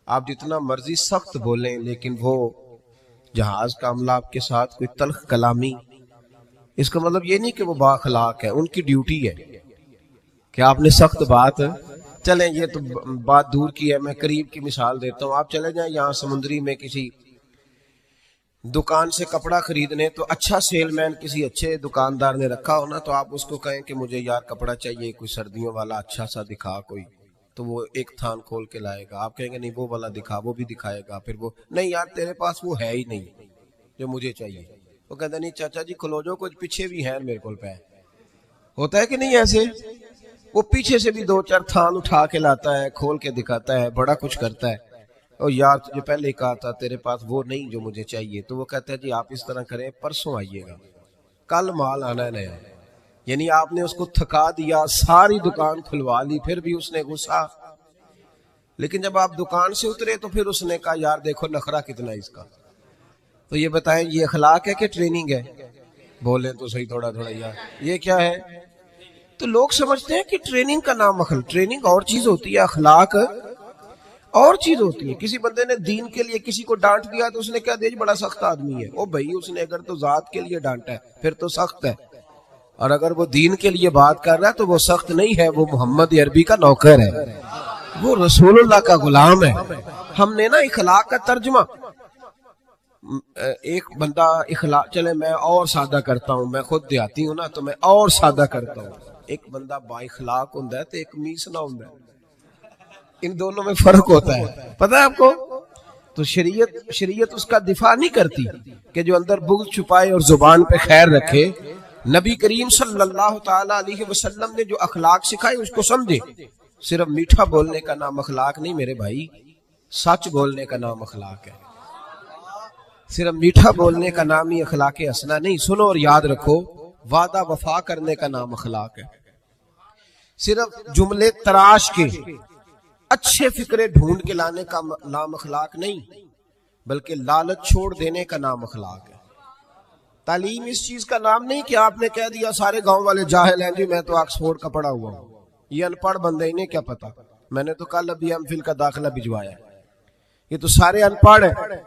آپ جتنا مرضی سخت بولیں، لیکن وہ جہاز کا عملہ آپ کے ساتھ کوئی تلخ کلامی، اس کا مطلب یہ نہیں کہ وہ با اخلاق ہے، ان کی ڈیوٹی ہے کہ آپ نے سخت بات، چلیں یہ تو بات دور کی ہے، میں قریب کی مثال دیتا ہوں۔ آپ چلے جائیں یہاں سمندری میں کسی دکان سے کپڑا خریدنے، تو اچھا سیل مین کسی اچھے دکاندار نے رکھا ہو نا، تو آپ اس کو کہیں کہ مجھے یار کپڑا چاہیے کوئی سردیوں والا اچھا سا دکھا کوئی، تو وہ ایک تھان کھول کے لائے گا۔ آپ کہیں گے نہیں وہ والا دکھا، وہ بھی دکھائے گا، پھر وہ نہیں یار تیرے پاس وہ ہے ہی نہیں جو مجھے چاہیے۔ وہ کہتا نہیں چاچا جی کھلو جو، کچھ پیچھے بھی ہیں میرے کول پہ، ہوتا ہے کہ نہیں ایسے؟ وہ پیچھے سے بھی 2-4 تھان اٹھا کے لاتا ہے، کھول کے دکھاتا ہے، بڑا کچھ کرتا ہے۔ اور یار تجھے پہلے ہی کہا تھا تیرے پاس وہ نہیں جو مجھے چاہیے۔ تو وہ کہتا ہے جی آپ اس طرح کریں، پرسوں آئیے گا، کل مال آنا ہے نیا۔ یعنی آپ نے اس کو تھکا دیا، ساری دکان کھلوا لی، پھر بھی اس نے غصہ۔ لیکن جب آپ دکان سے اترے تو پھر اس نے کہا یار دیکھو نخرہ کتنا اس کا۔ تو یہ بتائیں یہ اخلاق ہے کہ ٹریننگ ہے؟ بولیں تو صحیح تھوڑا یار، یہ کیا ہے؟ تو لوگ سمجھتے ہیں کہ ٹریننگ کا نام ٹریننگ اور چیز ہوتی ہے، اخلاق اور چیز ہوتی ہے۔ کسی بندے نے دین کے لیے کسی کو ڈانٹ دیا تو اس نے کہا دیکھ بڑا سخت آدمی ہے۔ او بھائی اس نے اگر تو ذات کے لیے ڈانٹا ہے پھر تو سخت ہے، اور اگر وہ دین کے لیے بات کر رہا ہے تو وہ سخت نہیں ہے، وہ محمد عربی کا نوکر ہے، وہ رسول اللہ کا غلام ہے۔ ہم نے نا اخلاق کا ترجمہ، ایک بندہ اخلاق، چلے میں اور سادہ کرتا ہوں، میں خود دیہاتی ہوں نا تو میں اور سادہ کرتا ہوں۔ ایک بندہ با اخلاق ہوں ہے تو ایک میسنا ہوں ہے، ان دونوں میں فرق ہوتا ہے، پتہ ہے آپ کو؟ تو شریعت اس کا دفاع نہیں کرتی کہ جو اندر بغض چھپائے اور زبان پہ خیر رکھے۔ نبی کریم صلی اللہ تعالی علیہ وسلم نے جو اخلاق سکھائے اس کو سمجھے۔ صرف میٹھا بولنے کا نام اخلاق نہیں میرے بھائی، سچ بولنے کا نام اخلاق ہے۔ صرف میٹھا بولنے کا نام ہی اخلاق حسنہ نہیں، سنو اور یاد رکھو، وعدہ وفا کرنے کا نام اخلاق ہے۔ صرف جملے تراش کے اچھے فکرے ڈھونڈ کے لانے کا نام اخلاق نہیں، بلکہ لالچ چھوڑ دینے کا نام اخلاق ہے۔ تعلیم اس چیز کا نام نہیں کہ آپ نے کہہ دیا سارے گاؤں والے جاہل ہیں جی میں تو آکسفورڈ کا پڑھا ہوا ہوں، یہ ان پڑھ بندے انہیں کیا پتا، میں نے تو کل ابھی ایم فل کا داخلہ بھجوایا، یہ تو سارے ان پڑھ ہیں،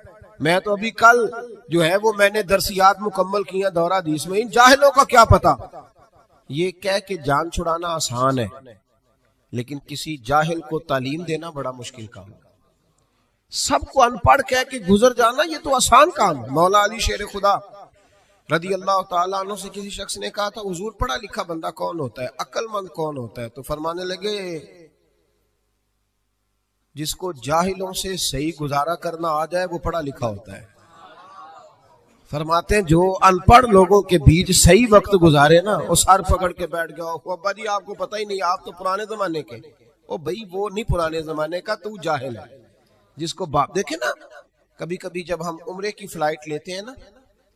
میں تو ابھی کل جو ہے وہ میں نے درسیات مکمل کیا دورہ حدیث میں، ان جاہلوں کا کیا پتا۔ یہ کہہ کے جان چھڑانا آسان ہے، لیکن کسی جاہل کو تعلیم دینا بڑا مشکل کام ہے۔ سب کو ان پڑھ کہہ کے گزر جانا یہ تو آسان کام ہے۔ مولا علی شیر خدا رضی اللہ تعالیٰ عنہ سے کسی شخص نے کہا تھا حضور پڑھا لکھا بندہ کون ہوتا ہے، عقل مند کون ہوتا ہے؟ تو فرمانے لگے جس کو جاہلوں سے صحیح گزارا کرنا آ جائے وہ پڑھا لکھا ہوتا ہے۔ فرماتے ہیں جو ان پڑھ لوگوں کے بیچ صحیح وقت گزارے نا، وہ سر پکڑ کے بیٹھ گیا، ابا جی آپ کو پتہ ہی نہیں، آپ تو پرانے زمانے کے۔ او بھائی وہ نہیں پرانے زمانے کا، تو جاہل ہے۔ جس کو باپ دیکھے نا، کبھی کبھی جب ہم عمرے کی فلائٹ لیتے ہیں نا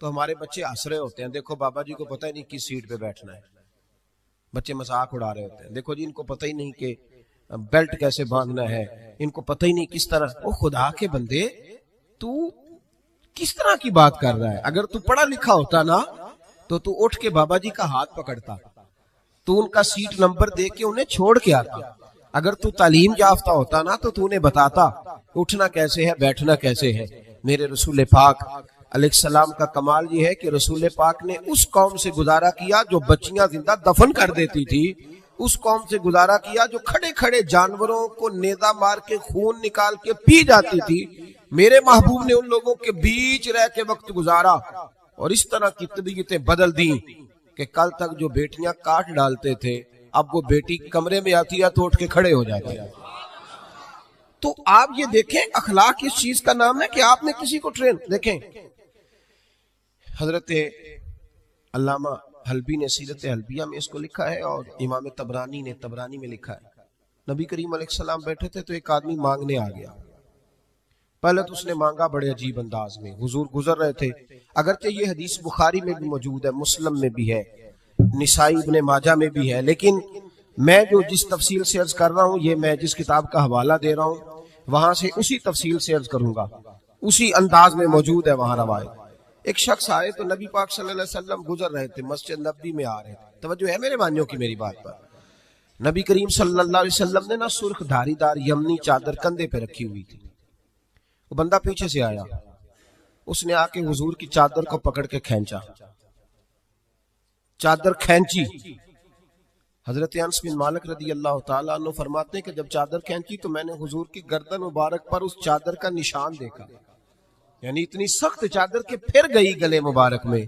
تو ہمارے بچے ہنس رہے ہوتے ہیں، دیکھو بابا جی کو پتہ ہی نہیں کس سیٹ پہ بیٹھنا ہے، بچے مذاق اڑا رہے ہوتے ہیں، دیکھو جی ان کو پتہ ہی نہیں کہ بیلٹ کیسے باندھنا ہے، ان کو پتہ ہی نہیں کس طرح۔ او خدا کے بندے، تو کس طرح کی بات کر رہا ہے؟ اگر تو پڑھا لکھا ہوتا نا تو اٹھ کے بابا جی کا ہاتھ پکڑتا، تو ان کا سیٹ نمبر دے کے انہیں چھوڑ کے آتا۔ اگر تو تعلیم یافتہ ہوتا نا تو انہیں بتاتا اٹھنا کیسے ہے، بیٹھنا کیسے ہے۔ میرے رسول پاک علیہ السلام کا کمال یہ ہے کہ رسول پاک نے اس قوم سے گزارا کیا جو بچیاں زندہ دفن کر دیتی تھی، اس قوم سے گزارا کیا جو کھڑے کھڑے جانوروں کو نیزہ مار کے خون نکال کے پی جاتی تھی۔ میرے محبوب نے ان لوگوں کے بیچ رہ کے وقت گزارا اور اس طرح کی طبیعتیں بدل دیں کہ کل تک جو بیٹیاں کاٹ ڈالتے تھے اب وہ بیٹی کمرے میں آتی ہے تو اٹھ کے کھڑے ہو جاتے ہیں۔ تو آپ یہ دیکھیں اخلاق اس چیز کا نام ہے کہ آپ نے کسی کو ٹرین۔ دیکھیں حضرت علامہ حلبی نے سیرت حلبیہ میں اس کو لکھا ہے اور امام طبرانی نے طبرانی میں لکھا ہے، نبی کریم علیہ السلام بیٹھے تھے تو ایک آدمی مانگنے آ گیا۔ پہلے تو اس نے مانگا بڑے عجیب انداز میں، حضور گزر رہے تھے، اگرچہ یہ حدیث بخاری میں بھی موجود ہے، مسلم میں بھی ہے، نسائی ابن ماجہ میں بھی ہے، لیکن میں جو جس تفصیل سے عرض کر رہا ہوں یہ میں جس کتاب کا حوالہ دے رہا ہوں وہاں سے اسی تفصیل سے عرض کروں گا، اسی انداز میں موجود ہے وہاں روایت۔ ایک شخص آئے تو نبی پاک صلی اللہ علیہ وسلم گزر رہے تھے، مسجد نبوی میں آ رہے تھے، توجہ ہے میرے بھائیوں کی میری بات پر۔ نبی کریم صلی اللہ علیہ وسلم نے نا سرخ دھاری دار یمنی چادر کندھے پہ رکھی ہوئی تھی، وہ بندہ پیچھے سے آیا، اس نے آ کے حضور کی چادر کو پکڑ کے کھینچا، چادر کھینچی۔ حضرت انس بن مالک رضی اللہ تعالیٰ عنہ فرماتے ہیں کہ جب چادر کھینچی تو میں نے حضور کی گردن مبارک پر اس چادر کا نشان دیکھا، یعنی اتنی سخت چادر کہ پھر گئی گلے مبارک میں۔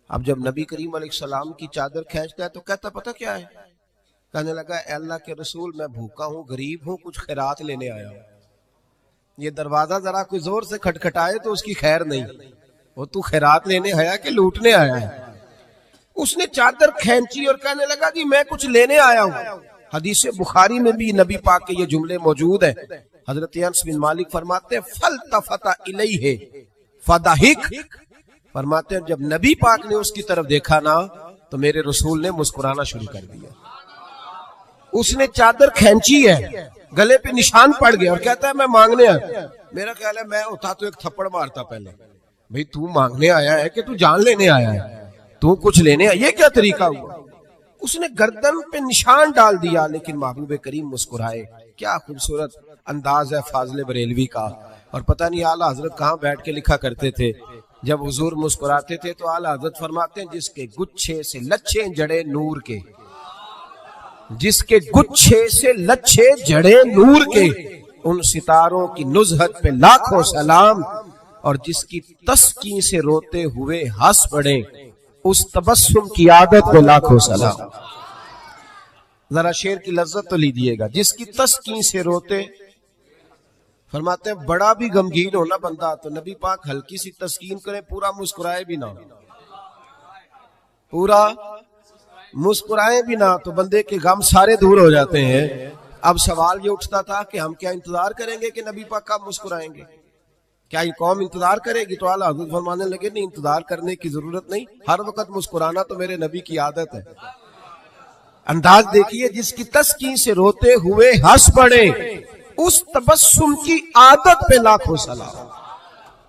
اب جب نبی کریم علیہ السلام کی چادر کھینچتا ہے تو کہتا پتہ کیا ہے؟ کہنے لگا اے اللہ کے رسول میں بھوکا ہوں، غریب ہوں، کچھ خیرات لینے آیا ہوں۔ یہ دروازہ ذرا کوئی زور سے کھٹکھٹائے تو اس کی خیر نہیں، وہ تو خیرات لینے آیا کہ لوٹنے آیا ہے؟ اس نے چادر کھینچی اور کہنے لگا جی میں کچھ لینے آیا ہوں۔ حدیث بخاری میں بھی نبی پاک کے یہ جملے موجود ہیں۔ حضرت انس بن مالک فرماتے ہیں فَالْتَفَتَ إِلَيْهِ فَضَحِكَ، فرماتے ہیں جب نبی پاک نے اس کی طرف دیکھا نا تو میرے رسول نے مسکرانا شروع کر دیا۔ اس نے چادر کھینچی ہے، گلے پہ نشان پڑ گیا اور کہتا ہے میں مانگنے آیا۔ میرا خیال ہے میں ہوتا تو ایک تھپڑ مارتا پہلے، بھئی تو مانگنے آیا ہے کہ تو جان لینے آیا ہے، تو کچھ لینے آیا، یہ کیا طریقہ ہوا؟ اس نے گردن پہ نشان ڈال دیا لیکن محبوب کریم مسکرائے۔ کیا خوبصورت انداز ہے فاضل بریلوی کا، اور پتہ نہیں اعلیٰ حضرت کہاں بیٹھ کے لکھا کرتے تھے، جب حضور مسکراتے تھے تو اعلیٰ حضرت فرماتے ہیں جس کے گچھے سے لچھے جڑے نور کے، جس کے گچھے سے لچھے جڑے نور کے، ان ستاروں کی نزہت پہ لاکھوں سلام، اور جس کی تسکین سے روتے ہوئے ہنس پڑے اس تبسم کی عادت پہ لاکھوں سلام۔ ذرا شعر کی لذت تو لیجیے گا، جس کی تسکین سے روتے، فرماتے ہیں بڑا بھی غمگین ہونا بندہ تو نبی پاک ہلکی سی تسکین کرے، پورا مسکرائے بھی نہ، پورا مسکرائے بھی نہ تو بندے کے غم سارے دور ہو جاتے ہیں۔ اب سوال یہ اٹھتا تھا کہ ہم کیا انتظار کریں گے کہ نبی پاک کب مسکرائیں گے؟ کیا یہ قوم انتظار کرے گی؟ تو اعلیٰ حضرت فرمانے لگے نہیں، انتظار کرنے کی ضرورت نہیں، ہر وقت مسکرانا تو میرے نبی کی عادت ہے۔ انداز دیکھیے، جس کی تسکین سے روتے ہوئے ہنس پڑے اس تبسم کی عادت پہ لاکھوں سلام۔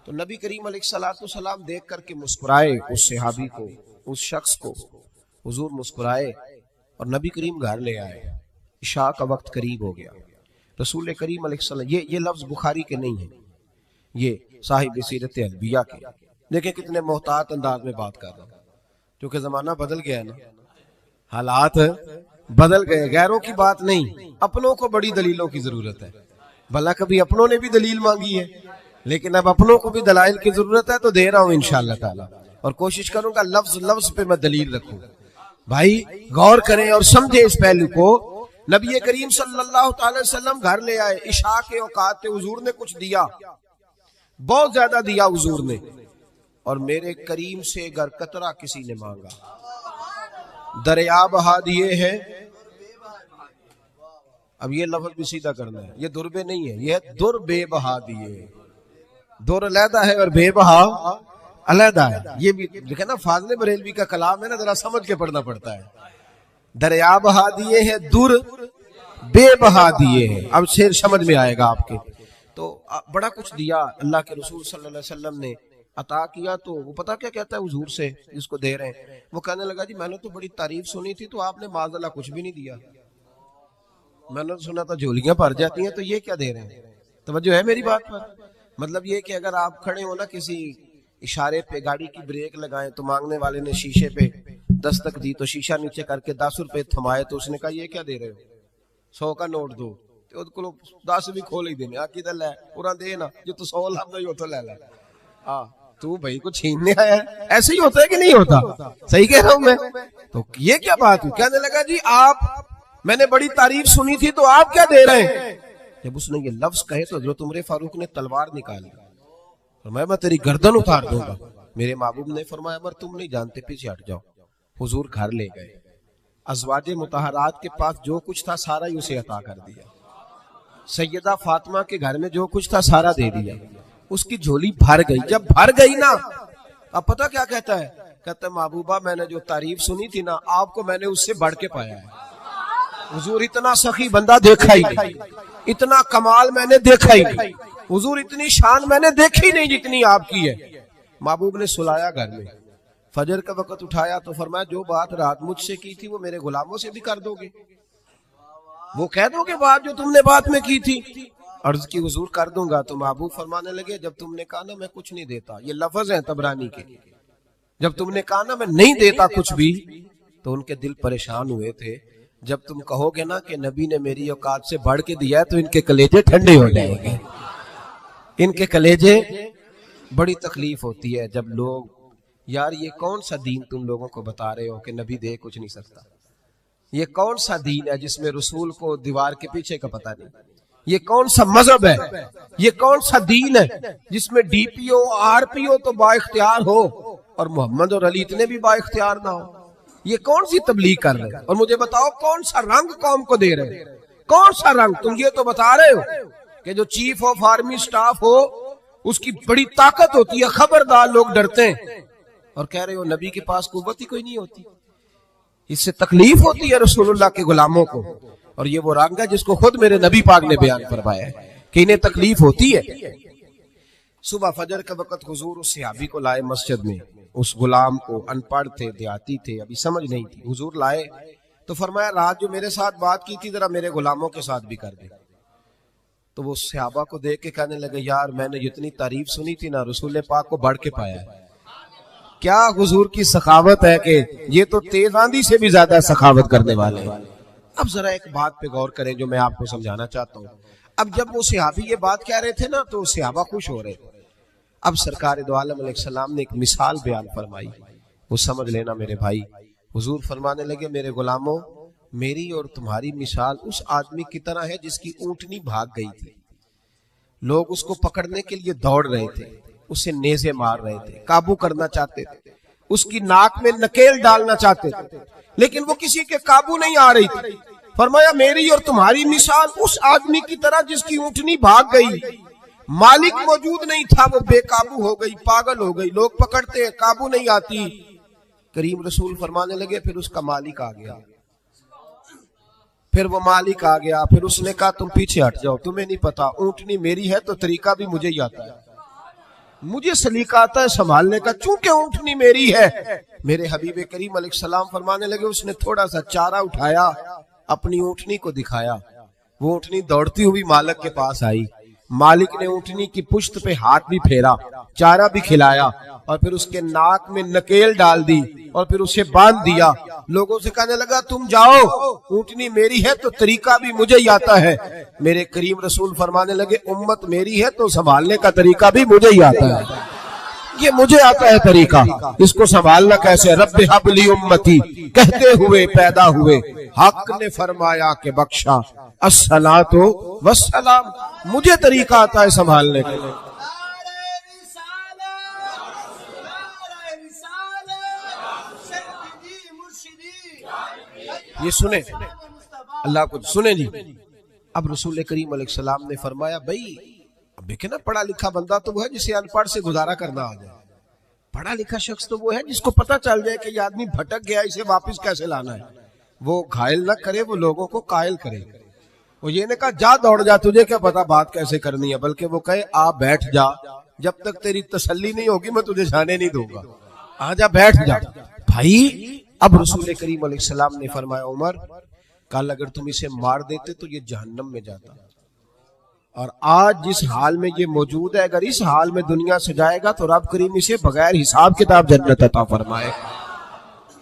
تو نبی کریم علیہ السلام دیکھ کر کے مسکرائے اس صحابی کو، اس شخص کو، حضور مسکرائے اور نبی کریم گھر لے آئے۔ عشاء کا وقت قریب ہو گیا، رسول کریم علیہ السلام، یہ لفظ بخاری کے نہیں ہیں، یہ صاحب سیرت حلبیہ کے۔ دیکھیں کتنے محتاط انداز میں بات کر رہا ہوں، کیونکہ زمانہ بدل گیا ہے نا، حالات بدل گئے، غیروں کی بات نہیں، اپنوں کو بڑی دلیلوں کی ضرورت ہے۔ بھلا کبھی اپنوں نے بھی دلیل مانگی ہے، لیکن اب اپنوں کو بھی دلائل کی ضرورت ہے تو دے رہا ہوں انشاءاللہ تعالی۔ اور کوشش کروں گا لفظ لفظ پہ میں دلیل رکھوں. بھائی غور کریں اور سمجھے اس پہلو کو. نبی کریم صلی اللہ تعالی وسلم گھر لے آئے, عشاء کے اوقات تھے, حضور نے کچھ دیا, بہت زیادہ دیا حضور نے, اور میرے کریم سے گر قطرہ کسی نے مانگا, دریا بہا دیے ہیں. اب یہ لفظ بھی سیدھا کرنا ہے, یہ دربے نہیں ہے, یہ در بے بہا دیے. در علیحدہ ہے اور بے بہا علیحدہ ہے. یہ بھی دیکھیں نا, فاضل بریلوی کا کلام ہے نا, ذرا سمجھ کے پڑھنا پڑتا ہے. دریا بہا دیے ہیں, در بے بہا دیے ہیں. اب شعر سمجھ میں آئے گا آپ کے. تو بڑا کچھ دیا اللہ کے رسول صلی اللہ علیہ وسلم نے, عطا کیا. تو وہ پتہ کیا کہتا ہے حضور سے جس کو دے رہے ہیں؟ وہ کہنے لگا جی میں نے تو بڑی تعریف سنی تھی, تو آپ نے معاذ اللہ کچھ بھی نہیں دیا. میں نے سنا تھا جھولیاں بھر جاتی ہیں, تو یہ کیا دے رہے ہیں؟ توجہ ہے میری بات پر؟ مطلب یہ کہ اگر آپ کھڑے ہو نا کسی اشارے پہ, گاڑی کی بریک لگائیں تو مانگنے والے نے شیشے پہ دستک دی, تو شیشہ نیچے کر کے 10 روپے تھمائے, تو اس نے کہا یہ کیا دے رہے ہو؟ 100 کا نوٹ دو. تو 10 بھی کھول ہی دینے, آکی دل ہے پورا دے نا, جو تو 100 لفظ ہی ہوتا لے لے. تو بھائی کو چھیننے آیا ہے, ایسے ہی ہوتا ہے کہ نہیں ہوتا؟ صحیح کہہ رہا ہوں میں. تو یہ کیا بات ہوئی؟ کہنے لگا جی آپ, میں نے بڑی تعریف سنی تھی, تو آپ کیا دے رہے ہیں؟ جب اس نے یہ لفظ کہے تو حضرت عمر فاروق نے تلوار نکالی, میں تیری گردن اتار دوں گا. میرے محبوب نے فرمایا عمر تم نہیں جانتے, پیچھے ہٹ جاؤ. حضور گھر لے گئے, ازواج مطہرات کے پاس جو کچھ تھا سارا ہی اسے عطا کر دیا. سیدہ فاطمہ کے گھر میں جو کچھ تھا سارا دے دیا. اس کی جھولی بھر گئی. جب بھر گئی نا, اب پتہ کیا کہتا ہے؟ کہتا ہے محبوبہ میں نے جو تعریف سنی تھی نا, آپ کو میں نے اس سے بڑھ کے پایا ہے. حضور اتنا سخی بندہ دیکھا ہی نہیں, اتنا کمال میں نے دیکھا ہی نہیں, حضور اتنی شان میں نے دیکھی نہیں جتنی آپ کی ہے. محبوب نے سلایا گھر میں, فجر کا وقت اٹھایا تو فرمایا جو بات رات مجھ سے کی تھی وہ میرے غلاموں سے بھی کر دو گے, وہ کہہ دو گے بات جو تم نے بات میں کی تھی. عرض کی حضور کر دوں گا. تو محبوب فرمانے لگے جب تم نے کہا نا میں کچھ نہیں دیتا, یہ لفظ ہیں طبرانی کے, جب تم نے کہا نا میں نہیں دیتا کچھ بھی, تو ان کے دل پریشان ہوئے تھے. جب تم کہو گے نا کہ نبی نے میری اوقات سے بڑھ کے دیا ہے, تو ان کے کلیجے ٹھنڈے ہو جائیں گے. ان کے کلیجے, بڑی تکلیف ہوتی ہے جب لوگ, یار یہ کون سا دین تم لوگوں کو بتا رہے ہو کہ نبی دے کچھ نہیں سکتا؟ یہ کون سا دین ہے جس میں رسول کو دیوار کے پیچھے کا پتہ نہیں؟ یہ کون سا مذہب ہے؟ یہ کون سا دین ہے جس میں D P O R P او تو با اختیار ہو اور محمد اور علی اتنے بھی با اختیار نہ ہو؟ یہ کون سی تبلیغ کر رہے ہیں؟ اور مجھے بتاؤ کون سا رنگ قوم کو دے رہے ہیں؟ کون سا رنگ؟ تم یہ تو بتا رہے ہو کہ جو چیف آف آرمی سٹاف ہو اس کی بڑی طاقت ہوتی ہے, خبردار لوگ ڈرتے ہیں, اور کہہ رہے ہو نبی کے پاس قوت ہی کوئی نہیں ہوتی. اس سے تکلیف ہوتی ہے رسول اللہ کے غلاموں کو, اور یہ وہ رنگ ہے جس کو خود میرے نبی پاک نے بیان فرمایا ہے کہ انہیں تکلیف ہوتی ہے. صبح فجر کے وقت حضور اس صحابی کو لائے مسجد میں, اس غلام کو, ان پڑھ تھے, دیہاتی تھے, ابھی سمجھ نہیں تھی. حضور لائے تو فرمایا رات جو میرے ساتھ بات کی تھی ذرا میرے غلاموں کے ساتھ بھی کر دے. تو وہ صحابہ کو دیکھ کے کہنے لگے یار میں نے جتنی تعریف سنی تھی نا, رسول پاک کو بڑھ کے پایا ہے. کیا حضور کی سخاوت ہے کہ یہ تو تیز آندھی سے بھی زیادہ سخاوت کرنے والے ہیں. اب ذرا ایک بات پہ غور کریں جو میں آپ کو سمجھانا چاہتا ہوں. اب جب وہ صحابی یہ بات کہہ رہے تھے نا تو صحابہ خوش ہو رہے. اب سرکار دو عالم علیہ السلام نے ایک مثال بیان فرمائی, وہ سمجھ لینا میرے بھائی. حضور فرمانے لگے میرے غلاموں, میری اور تمہاری مثال اس آدمی کی طرح ہے جس کی اونٹنی بھاگ گئی تھی. لوگ اس کو پکڑنے کے لیے دوڑ رہے تھے, اسے نیزے مار رہے تھے, قابو کرنا چاہتے تھے, اس کی ناک میں نکیل ڈالنا چاہتے تھے, لیکن وہ کسی کے قابو نہیں آ رہی تھی. فرمایا میری اور تمہاری مثال اس آدمی کی طرح جس کی اونٹنی بھاگ گئی, مالک موجود نہیں تھا, وہ بے قابو ہو گئی, پاگل ہو گئی, لوگ پکڑتے ہیں قابو نہیں آتی. کریم رسول فرمانے لگے پھر اس کا مالک آ گیا, پھر وہ مالک آ گیا, پھر اس نے کہا تم پیچھے ہٹ جاؤ, تمہیں نہیں پتا اونٹنی میری ہے تو طریقہ بھی مجھے ہی آتا ہے, مجھے سلیقہ آتا ہے سنبھالنے کا, چونکہ اونٹنی میری ہے. میرے حبیب کریم علیہ السلام فرمانے لگے اس نے تھوڑا سا چارہ اٹھایا, اپنی اونٹنی کو دکھایا, وہ اونٹنی دوڑتی ہوئی مالک کے پاس آئی. مالک نے اونٹنی کی پشت پہ ہاتھ بھی پھیرا, چارہ بھی کھلایا, اور پھر اس کے ناک میں نکیل ڈال دی, اور پھر اسے باندھ دیا. لوگوں سے کہنے لگا تم جاؤ, اونٹنی میری ہے تو طریقہ بھی مجھے ہی آتا ہے. میرے کریم رسول فرمانے لگے امت میری ہے تو سنبھالنے کا طریقہ بھی مجھے ہی آتا ہے. یہ مجھے آتا ہے طریقہ، اس کو سنبھالنا کیسے؟ رب حبلی امتی کہتے ہوئے پیدا ہوئے، حق نے فرمایا کہ بخشا الصلاۃ والسلام۔ مجھے طریقہ آتا ہے سنبھالنے کا۔ یہ سنیں، اللہ کو سنیں جی۔ اب رسول کریم علیہ السلام نے فرمایا بھائی اب دیکھیں نا، پڑھا لکھا بندہ تو وہ ہے جسے ان پڑھ سے گزارا کرنا آ جائے، پڑھا لکھا شخص تو وہ ہے جس کو پتہ چل جائے کہ یہ آدمی بھٹک گیا، اسے واپس کیسے لانا ہے۔ وہ گھائل نہ کرے، وہ لوگوں کو قائل کرے۔ وہ یہ نے کہا جا دوڑ جا، تجھے کیا پتا بات کیسے کرنی ہے، بلکہ وہ کہے آ بیٹھ جا، جب تک تیری تسلی نہیں ہوگی میں تجھے جانے نہیں دوں گا، آ جا بیٹھ جا۔ بھائی اب رسول کریم علیہ السلام نے فرمایا عمر کل اگر تم اسے مار دیتے تو یہ جہنم میں جاتا، اور آج جس حال میں یہ موجود ہے اگر اس حال میں دنیا سے جائے گا تو رب کریم اسے بغیر حساب کتاب جنت عطا فرمائے۔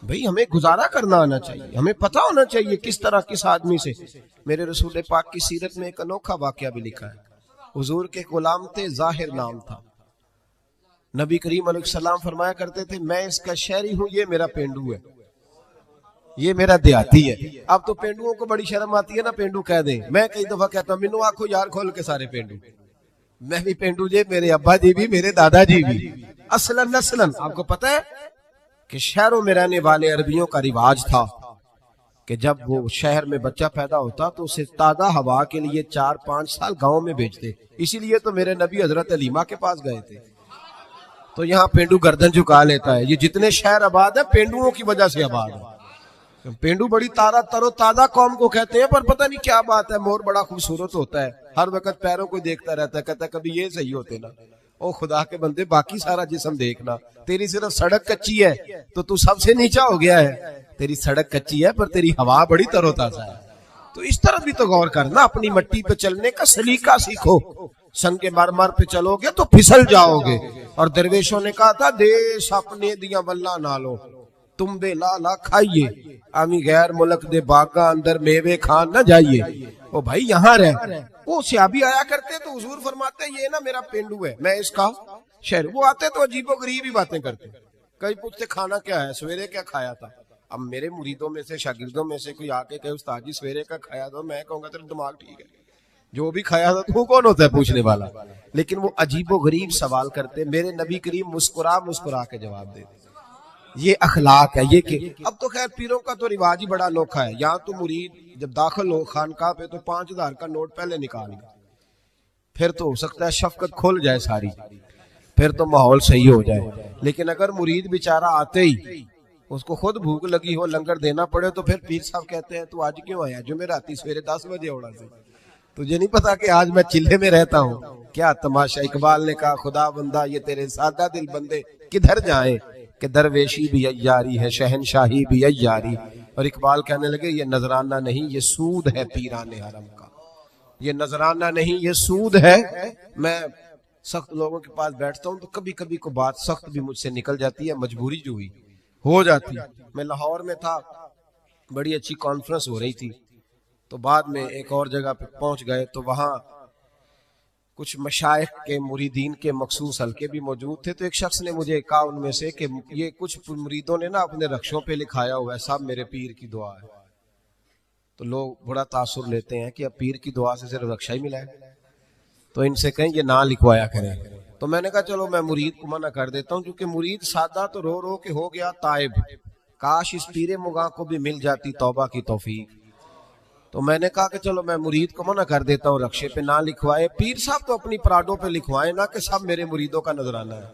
بھئی ہمیں گزارا کرنا آنا چاہیے، ہمیں پتہ ہونا چاہیے کس طرح کس آدمی سے۔ میرے رسول پاک کی سیرت میں ایک انوکھا واقعہ بھی لکھا ہے۔ حضور کے غلام تھے، ظاہر نام تھا۔ نبی کریم علیہ السلام فرمایا کرتے تھے میں اس کا شہری ہوں، یہ میرا پینڈو ہے، یہ میرا دیہاتی ہے۔ اب تو پینڈوؤں کو بڑی شرم آتی ہے نا، پینڈو کہہ دیں۔ میں کئی دفعہ کہتا ہوں مینوں آنکھو یار کھول کے سارے پینڈو، میں بھی پینڈو جی، میرے ابا جی بھی، میرے دادا جی بھی۔ اصلاً آپ کو پتہ ہے کہ شہروں میں رہنے والے عربیوں کا رواج تھا کہ جب وہ شہر میں بچہ پیدا ہوتا تو اسے تازہ ہوا کے لیے 4-5 سال گاؤں میں بھیجتے۔ اسی لیے تو میرے نبی حضرت حلیمہ کے پاس گئے تھے۔ تو یہاں پینڈو گردن جھکا لیتا ہے۔ یہ جتنے شہر آباد ہیں پینڈوؤں کی وجہ سے آباد ہے۔ پینڈو بڑی تر و تازہ قوم کو کہتے ہیں، پر پتہ نہیں کیا بات ہے، مور بڑا خوبصورت ہوتا ہے، ہر وقت پیروں کو دیکھتا رہتا ہے، کہتا ہے کبھی یہ صحیح ہوتے نا۔ او خدا کے بندے باقی سارا جسم دیکھنا، تیری صرف سڑک کچی ہے تو سب سے نیچا ہو گیا ہے۔ تیری سڑک کچی ہے پر تیری ہوا بڑی تر و تازہ ہے۔ تو اس طرح بھی تو غور کرنا، اپنی مٹی پہ چلنے کا سلیقہ سیکھو۔ سنگ مرمر پہ چلو گے تو پھسل جاؤ گے۔ اور درویشوں نے کہا تھا دیش اپنے دیاں واللہ نالو، تم بے لالا کھائیے، امی غیر ملک دے باغاں اندر میوے کھان نہ جائیے۔ او بھائی یہاں رہ۔ وہ صحابی آیا کرتے تو حضور فرماتے یہ نا میرا پینڈو ہے، میں اس کا شہر۔ وہ آتے تو عجیب و غریب ہی باتیں کرتے، کئی پوچھتے کھانا کیا ہے، سویرے کیا کھایا تھا۔ اب میرے مریدوں میں سے شاگردوں میں سے کوئی آ کے کہے استاد جی سویرے کا کھایا تھا، میں کہوں گا تیرا دماغ ٹھیک ہے، جو بھی کھایا تھا تو کون ہوتا ہے پوچھنے والا۔ لیکن وہ عجیب و غریب سوال کرتے، میرے نبی کریم مسکرا کے جواب دیتے۔ یہ اخلاق ہے۔ یہ کہ اب تو خیر پیروں کا تو رواج ہی بڑا انوکھا ہے، یہاں تو مرید جب داخل ہو خانقاہ پہ تو 5000 کا نوٹ پہلے نکال گا، پھر تو ہو سکتا ہے شفقت کھل جائے ساری، پھر تو ماحول صحیح ہو جائے۔ لیکن اگر مرید بیچارہ آتے ہی اس کو خود بھوک لگی ہو لنگر دینا پڑے تو پھر پیر صاحب کہتے ہیں تو آج کیوں آیا، جمعراتی سویرے 10 بجے اوڑا سے، تجھے نہیں پتا کہ آج میں چلے میں رہتا ہوں۔ کیا تماشا، اقبال نے کہا خدا بندہ یہ تیرے سادہ دل بندے کدھر جائیں کہ درویشی بھی عیاری ہے شہنشاہی بھی عیاری۔ اور اقبال کہنے لگے یہ نذرانہ نہیں یہ سود ہے پیران حرم کا، یہ نذرانہ نہیں یہ سود ہے۔ میں سخت لوگوں کے پاس بیٹھتا ہوں تو کبھی کبھی کو بات سخت بھی مجھ سے نکل جاتی ہے، مجبوری جو ہوئی ہو جاتی ہے۔ میں لاہور میں تھا، بڑی اچھی کانفرنس ہو رہی تھی، تو بعد میں ایک اور جگہ پہ پہنچ گئے تو وہاں کچھ مشائخ کے مریدین کے مخصوص حلقے بھی موجود تھے۔ تو ایک شخص نے مجھے کہا ان میں سے کہ یہ کچھ مریدوں نے نا اپنے رخشوں پہ لکھایا ہوا ہے صاحب میرے پیر کی دعا ہے۔ تو لوگ بڑا تاثر لیتے ہیں کہ اب پیر کی دعا سے صرف رخشہ ہی ملا ہے، تو ان سے کہیں یہ نہ لکھوایا کریں۔ تو میں نے کہا چلو میں مرید کو منع کر دیتا ہوں، کیونکہ مرید سادہ تو رو رو کے ہو گیا تائب، کاش اس پیر مغاں کو بھی مل جاتی توبہ کی توفیق۔ تو میں نے کہا کہ چلو میں مرید کو منع کر دیتا ہوں رخشے پہ نہ لکھوائے، پیر صاحب تو اپنی پراڈوں پہ لکھوائے نا کہ سب میرے مریدوں کا نذرانہ ہے،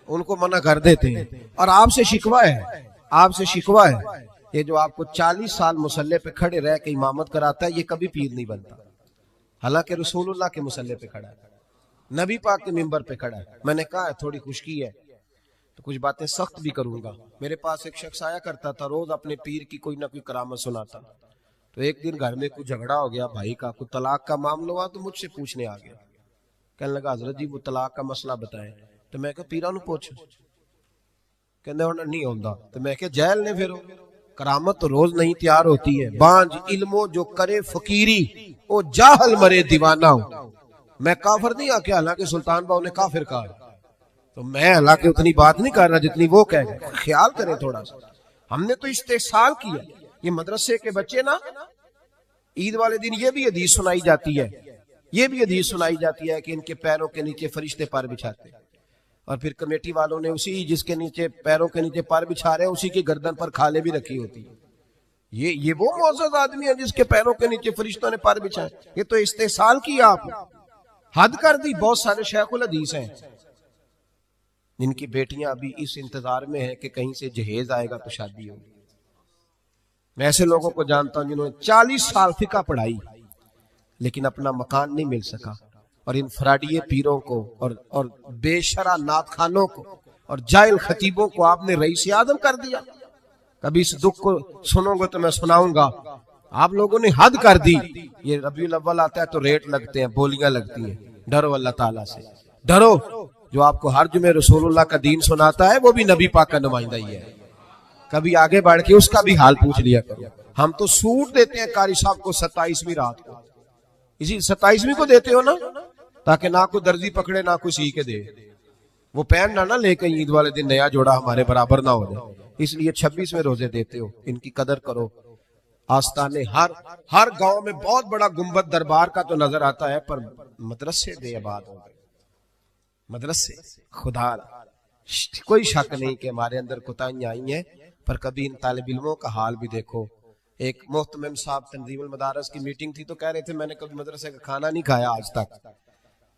ان کو منع کر دیتے ہیں۔ اور آپ سے شکوہ ہے، آپ سے شکوہ ہے، یہ جو آپ کو 40 سال مصلی پہ کھڑے رہ کے امامت کراتا ہے یہ کبھی پیر نہیں بنتا، حالانکہ رسول اللہ کے مصلی پہ کھڑا ہے، نبی پاک کے منبر پہ کھڑا ہے۔ میں نے کہا تھوڑی خشکی ہے تو کچھ باتیں سخت بھی کروں گا۔ میرے پاس ایک شخص آیا کرتا تھا، روز اپنے پیر کی کوئی نہ کوئی کرامت سناتا۔ تو ایک دن گھر میں کچھ جھگڑا ہو گیا بھائی کا، کوئی طلاق کا معاملہ ہوا تو مجھ سے پوچھنے آ گیا، کہنے لگا حضرت جی وہ طلاق کا مسئلہ بتائیں۔ تو میں کہا پیرا نو پوچھ، کہنے ہونا نہیں ہوندا۔ تو میں کہا جیل نے پھر کرامت تو روز نہیں تیار ہوتی ہے، بانج علمو جو کرے فقیری او جاہل مرے دیوانہ ہوں۔ میں کافر نہیں آکے، حالانکہ سلطان باؤ نے کافر کہا، تو میں اللہ کے اتنی بات نہیں کر رہا جتنی وہ کہہ گئے. خیال کریں تھوڑا سا. ہم نے تو استحسان کیا. یہ مدرسے کے بچے نا عید والے دن یہ بھی حدیث سنائی جاتی ہے, یہ بھی حدیث سنائی جاتی ہے کہ ان کے پیروں کے نیچے فرشتے پر بچھاتے ہیں, اور پھر کمیٹی والوں نے اسی جس کے نیچے پیروں کے نیچے پر بچھا رہے ہیں اسی کی گردن پر کھالیں بھی رکھی ہوتی ہے. یہ وہ معزز آدمی ہے جس کے پیروں کے نیچے فرشتوں نے پر بچھائے. یہ تو استحسان کیا آپ نے, حد کر دی. بہت سارے شیخ الحدیث ہیں جن کی بیٹیاں ابھی اس انتظار میں ہیں کہ کہیں سے جہیز آئے گا تو شادی ہوگی. میں ایسے لوگوں کو جانتا ہوں جنہوں نے 40 سال فقہ پڑھائی لیکن اپنا مکان نہیں مل سکا, اور ان فراڈیے پیروں کو اور بے شرع نعت خانوں کو اور جاہل خطیبوں کو آپ نے رئیس اعظم کر دیا. کبھی اس دکھ کو سنو گے تو میں سناؤں گا. آپ لوگوں نے حد کر دی. یہ ربیع الاول آتا ہے تو ریٹ لگتے ہیں, بولیاں لگتی ہیں. ڈرو اللہ تعالیٰ سے, ڈرو. جو آپ کو ہر جمعے رسول اللہ کا دین سناتا ہے وہ بھی نبی پاک کا نمائندہ ہی ہے. کبھی آگے بڑھ کے اس کا بھی حال پوچھ لیا کرو. ہم تو سوٹ دیتے ہیں قاری صاحب کو 27ویں رات کو, اسی 27ویں کو دیتے ہو نا تاکہ نہ کوئی درزی پکڑے نہ کوئی سی کے دے. وہ پہننا نہ لے کے عید والے دن نیا جوڑا ہمارے برابر نہ ہو جائے, اس لیے 26ویں روزے دیتے ہو. ان کی قدر کرو. آستانے ہر گاؤں میں بہت بڑا گنبد دربار کا تو نظر آتا ہے, پر مدرسے بے آباد ہو گئے. مدرسے خدا کوئی شک نہیں کہ ہمارے اندر کوتاہیاں آئی ہیں, پر کبھی ان طالب علموں کا حال بھی دیکھو. ایک محتمم صاحب تنظیم المدارس کی میٹنگ تھی تو کہہ رہے تھے میں نے کبھی مدرسے کا کھانا نہیں کھایا آج تک.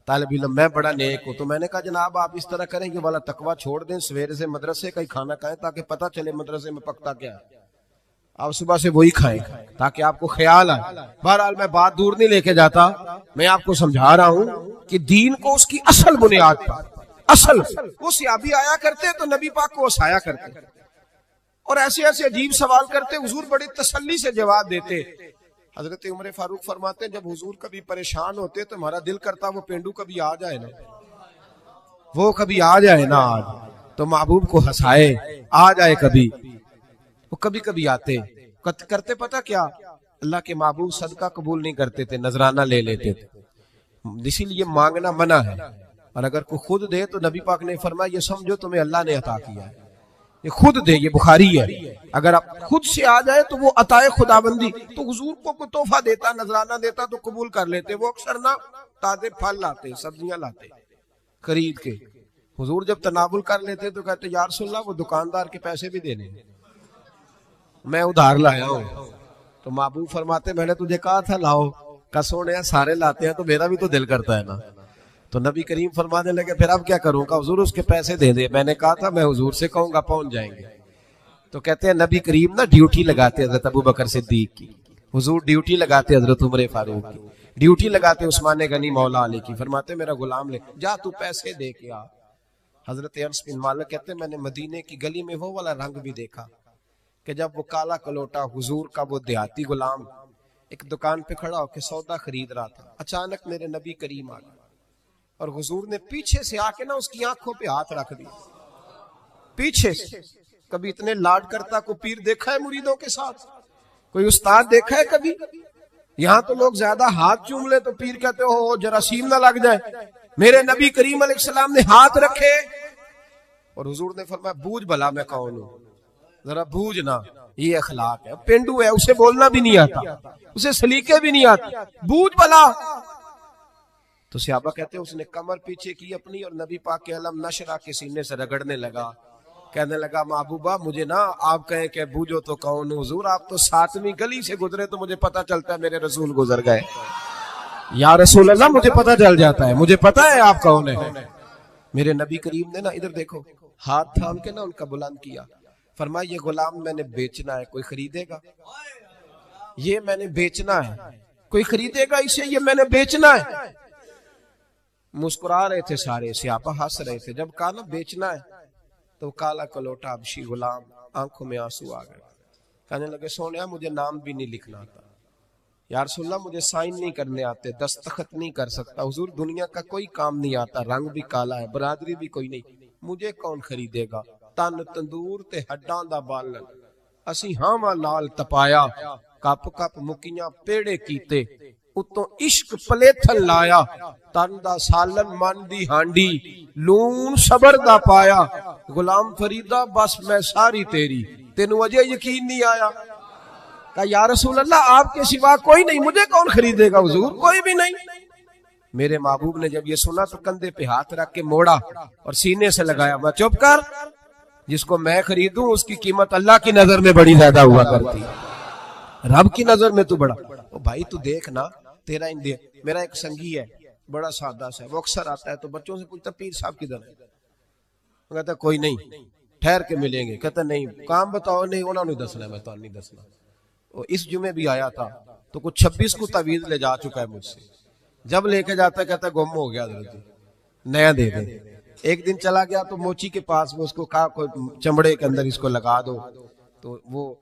طالب علم میں بڑا نیک ہوں. تو میں نے کہا جناب آپ اس طرح کریں کہ والا تقویٰ چھوڑ دیں, سویرے سے مدرسے کا ہی کھانا کھائیں تاکہ پتہ چلے مدرسے میں پکتا کیا ہے. آپ صبح سے وہی کھائیں تاکہ آپ کو خیال آئے. بہرحال میں بات دور نہیں لے کے جاتا, میں آپ کو سمجھا رہا ہوں کہ دین کو اس کی اصل بنیاد پر, اصل وہ صحابی آیا کرتے تو نبی پاک کو وسایا کرتے اور ایسے ایسے عجیب سوال کرتے, حضور بڑی تسلی سے جواب دیتے. حضرت عمر فاروق فرماتے ہیں جب حضور کبھی پریشان ہوتے تو ہمارا دل کرتا وہ پینڈو کبھی آ جائے نا, وہ کبھی آ جائے نا آج تو محبوب کو ہنسائے, آ جائے کبھی. وہ کبھی کبھی آتے کرتے پتہ کیا, اللہ کے محبوب صدقہ قبول نہیں کرتے تھے, نذرانہ لے لیتے تھے. اسی لیے مانگنا منع ہے, اور اگر کوئی خود دے تو نبی پاک نے فرمایا یہ سمجھو تمہیں اللہ نے عطا کیا ہے, یہ خود دے. یہ بخاری ہے. اگر آپ خود سے آ جائے تو وہ عطائے خداوندی. تو حضور کو کوئی تحفہ دیتا, نذرانہ دیتا تو قبول کر لیتے. وہ اکثر نہ تازے پھل لاتے, سبزیاں لاتے خرید کے. حضور جب تناول کر لیتے تو کہتے یا رسول اللہ وہ دکاندار کے پیسے بھی دینے, میں ادھار لایا ہوں. تو محبوب فرماتے میں نے تجھے کہا تھا لاؤ, کسوڑے سارے لاتے ہیں تو میرا بھی تو دل کرتا ہے نا. تو نبی کریم فرمانے لگے پھر اب کیا کروں گا حضور, اس کے پیسے دے دے. میں نے کہا تھا میں حضور سے کہوں گا پہنچ جائیں گے. تو کہتے ہیں نبی کریم نا ڈیوٹی لگاتے حضرت ابو بکر صدیق کی, حضور ڈیوٹی لگاتے حضرت عمر فاروق کی, ڈیوٹی لگاتے عثمان غنی مولا علی کی. فرماتے میرا غلام لے جا تو پیسے دے کے آ. حضرت انس بن مالک کہتے ہیں میں نے مدینے کی گلی میں وہ والا رنگ بھی دیکھا کہ جب وہ کالا کلوٹا حضور کا وہ دیہاتی غلام ایک دکان پہ کھڑا ہو کے سودا خرید رہا تھا, اچانک میرے نبی کریم آ گئے اور حضور نے پیچھے سے آ کے نا اس کی آنکھوں پہ ہاتھ رکھ دیا, پیچھے سے. کبھی اتنے لاڈ کرتا کوئی پیر دیکھا ہے مریدوں کے ساتھ, کوئی استاد دیکھا ہے کبھی؟ یہاں تو لوگ زیادہ ہاتھ چوم لے تو پیر کہتے ہو جراثیم نہ لگ جائے. میرے نبی کریم علیہ السلام نے ہاتھ رکھے اور حضور نے فرمایا بوجھ بھلا میں کون ہوں, ذرا بوجھ نا. یہ اخلاق ہے. پینڈو ہے, اسے بولنا بھی نہیں آتا, اسے سلیقے بھی نہیں آتے, بوجھ بھلا. تو صحابہ کہتے ہیں اس نے کمر پیچھے کی اپنی اور نبی پاک کے علم نشرہ کے سینے سے رگڑنے لگا, کہنے لگا محبوبہ مجھے نا آپ کہیں کہ بوجھو تو کون ہوں. حضور آپ تو 7ویں گلی سے گزرے تو مجھے پتا چلتا ہے میرے رسول گزر گئے. یا رسول اللہ مجھے پتا چل جاتا ہے, مجھے پتا ہے آپ کون ہیں. میرے نبی کریم نے نا ادھر دیکھو ہاتھ تھام کے نا ان کا بلند کیا, فرمایا یہ غلام میں نے بیچنا ہے, کوئی خریدے گا؟ یہ میں نے بیچنا ہے, کوئی خریدے گا اسے؟ یہ میں نے بیچنا ہے. مسکرا رہے تھے سارے, صحابہ ہنس رہے تھے. جب کہا نا بیچنا ہے تو کالا کلوٹا حبشی غلام آنکھوں میں آنسو آ گئے, کہنے لگے سونیا مجھے نام بھی نہیں لکھنا آتا, یا رسول اللہ مجھے سائن نہیں کرنے آتے, دستخط نہیں کر سکتا. حضور دنیا کا کوئی کام نہیں آتا, رنگ بھی کالا ہے, برادری بھی کوئی نہیں, مجھے کون خریدے گا؟ تن تندور تے ہڈاں دا بالن, اسی ہاواں نال تپایا, کپ کپ مکیاں پیڑے کیتے, اتوں عشق پلیتھن لایا تن دا سالن من دی ہانڈی لون صبر دا پایا غلام فریدہ بس میں ساری تیری تینوں وجہ یقین نہیں آیا کہا یا رسول اللہ آپ کے سوا کوئی نہیں مجھے کون خریدے گا حضور کوئی بھی نہیں میرے محبوب نے جب یہ سنا تو کندھے پہ ہاتھ رکھ کے موڑا اور سینے سے لگایا میں چپ کر جس کو میں خریدوں اس کی قیمت اللہ کی نظر میں بڑی زیادہ ہوا کرتی رب کی نظر میں تو بڑا او بھائی تو دیکھ نا تیرا اندیا میرا ایک سنگی ہے بڑا سادہ سا ہے وہ اکثر آتا ہے تو بچوں سے پوچھتا پیر صاحب کدھر ہے وہ کہتا کوئی نہیں ٹھہر کے ملیں گے کہتا نہیں کام بتاؤ نہیں انہوں نے دسنا ہے میں تو نہیں دسنا وہ اس جمعے بھی آیا تھا تو کچھ 26 کو تعویذ لے جا چکا ہے مجھ سے جب لے کے جاتا ہے کہتا ہے گم ہو گیا حضرت نیا دے دے ایک دن چلا گیا تو موچی کے پاس وہ اس کو کہا کوئی چمڑے کے اندر اس کو لگا دو تو وہ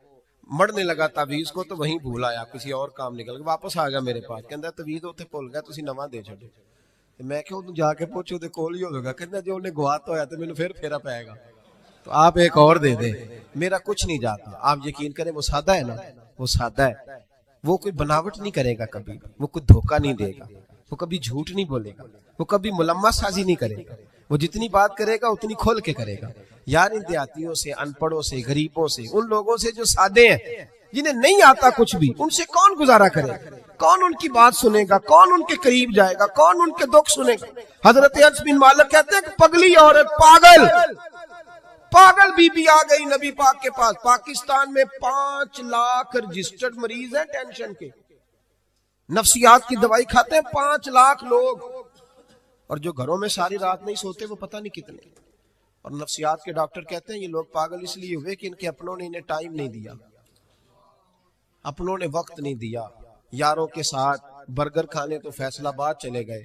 مڑنے لگا تعویذ کو تو وہیں بھول آیا کسی اور کام نکل گیا واپس آ گیا میرے پاس کہندا تعویذ اوتھے بھول گیا تسی نواں دے چھڈو میں کہ اودوں جا کے پوچھو تے کول ہی ہوگا کہندا جو نے گواتا ہویا تے مینوں پھر پھیرا پائے گا تو آپ ایک اور دے دیں میرا کچھ نہیں جاتا آپ یقین کریں وہ سادہ ہے نا وہ سادہ ہے وہ کوئی بناوٹ نہیں کرے گا کبھی وہ کوئی دھوکہ نہیں دے گا وہ کبھی جھوٹ نہیں بولے گا وہ کبھی ملمہ سازی نہیں کرے گا وہ جتنی بات کرے گا اتنی کھول کے کرے گا یار ان دیہاتیوں سے ان پڑھوں سے غریبوں سے ان لوگوں سے جو سادے ہیں جنہیں نہیں آتا کچھ بھی ان سے کون گزارا کرے کون ان کی بات سنے گا کون ان کے قریب جائے گا کون ان کے دکھ سنے گا حضرت انس بن مالک کہتے ہیں کہ پگلی عورت پاگل بی بی آ گئی نبی پاک کے پاس پاکستان میں 5 لاکھ رجسٹرڈ مریض ہیں ٹینشن کے نفسیات کی دوائی کھاتے ہیں 5 لاکھ لوگ اور جو گھروں میں ساری رات نہیں سوتے وہ پتہ نہیں کتنے اور نفسیات کے ڈاکٹر کہتے ہیں یہ لوگ پاگل اس لیے ہوئے کہ ان کے اپنوں نے انہیں ٹائم نہیں دیا اپنوں نے وقت نہیں دیا یاروں کے ساتھ برگر کھانے تو فیصل آباد چلے گئے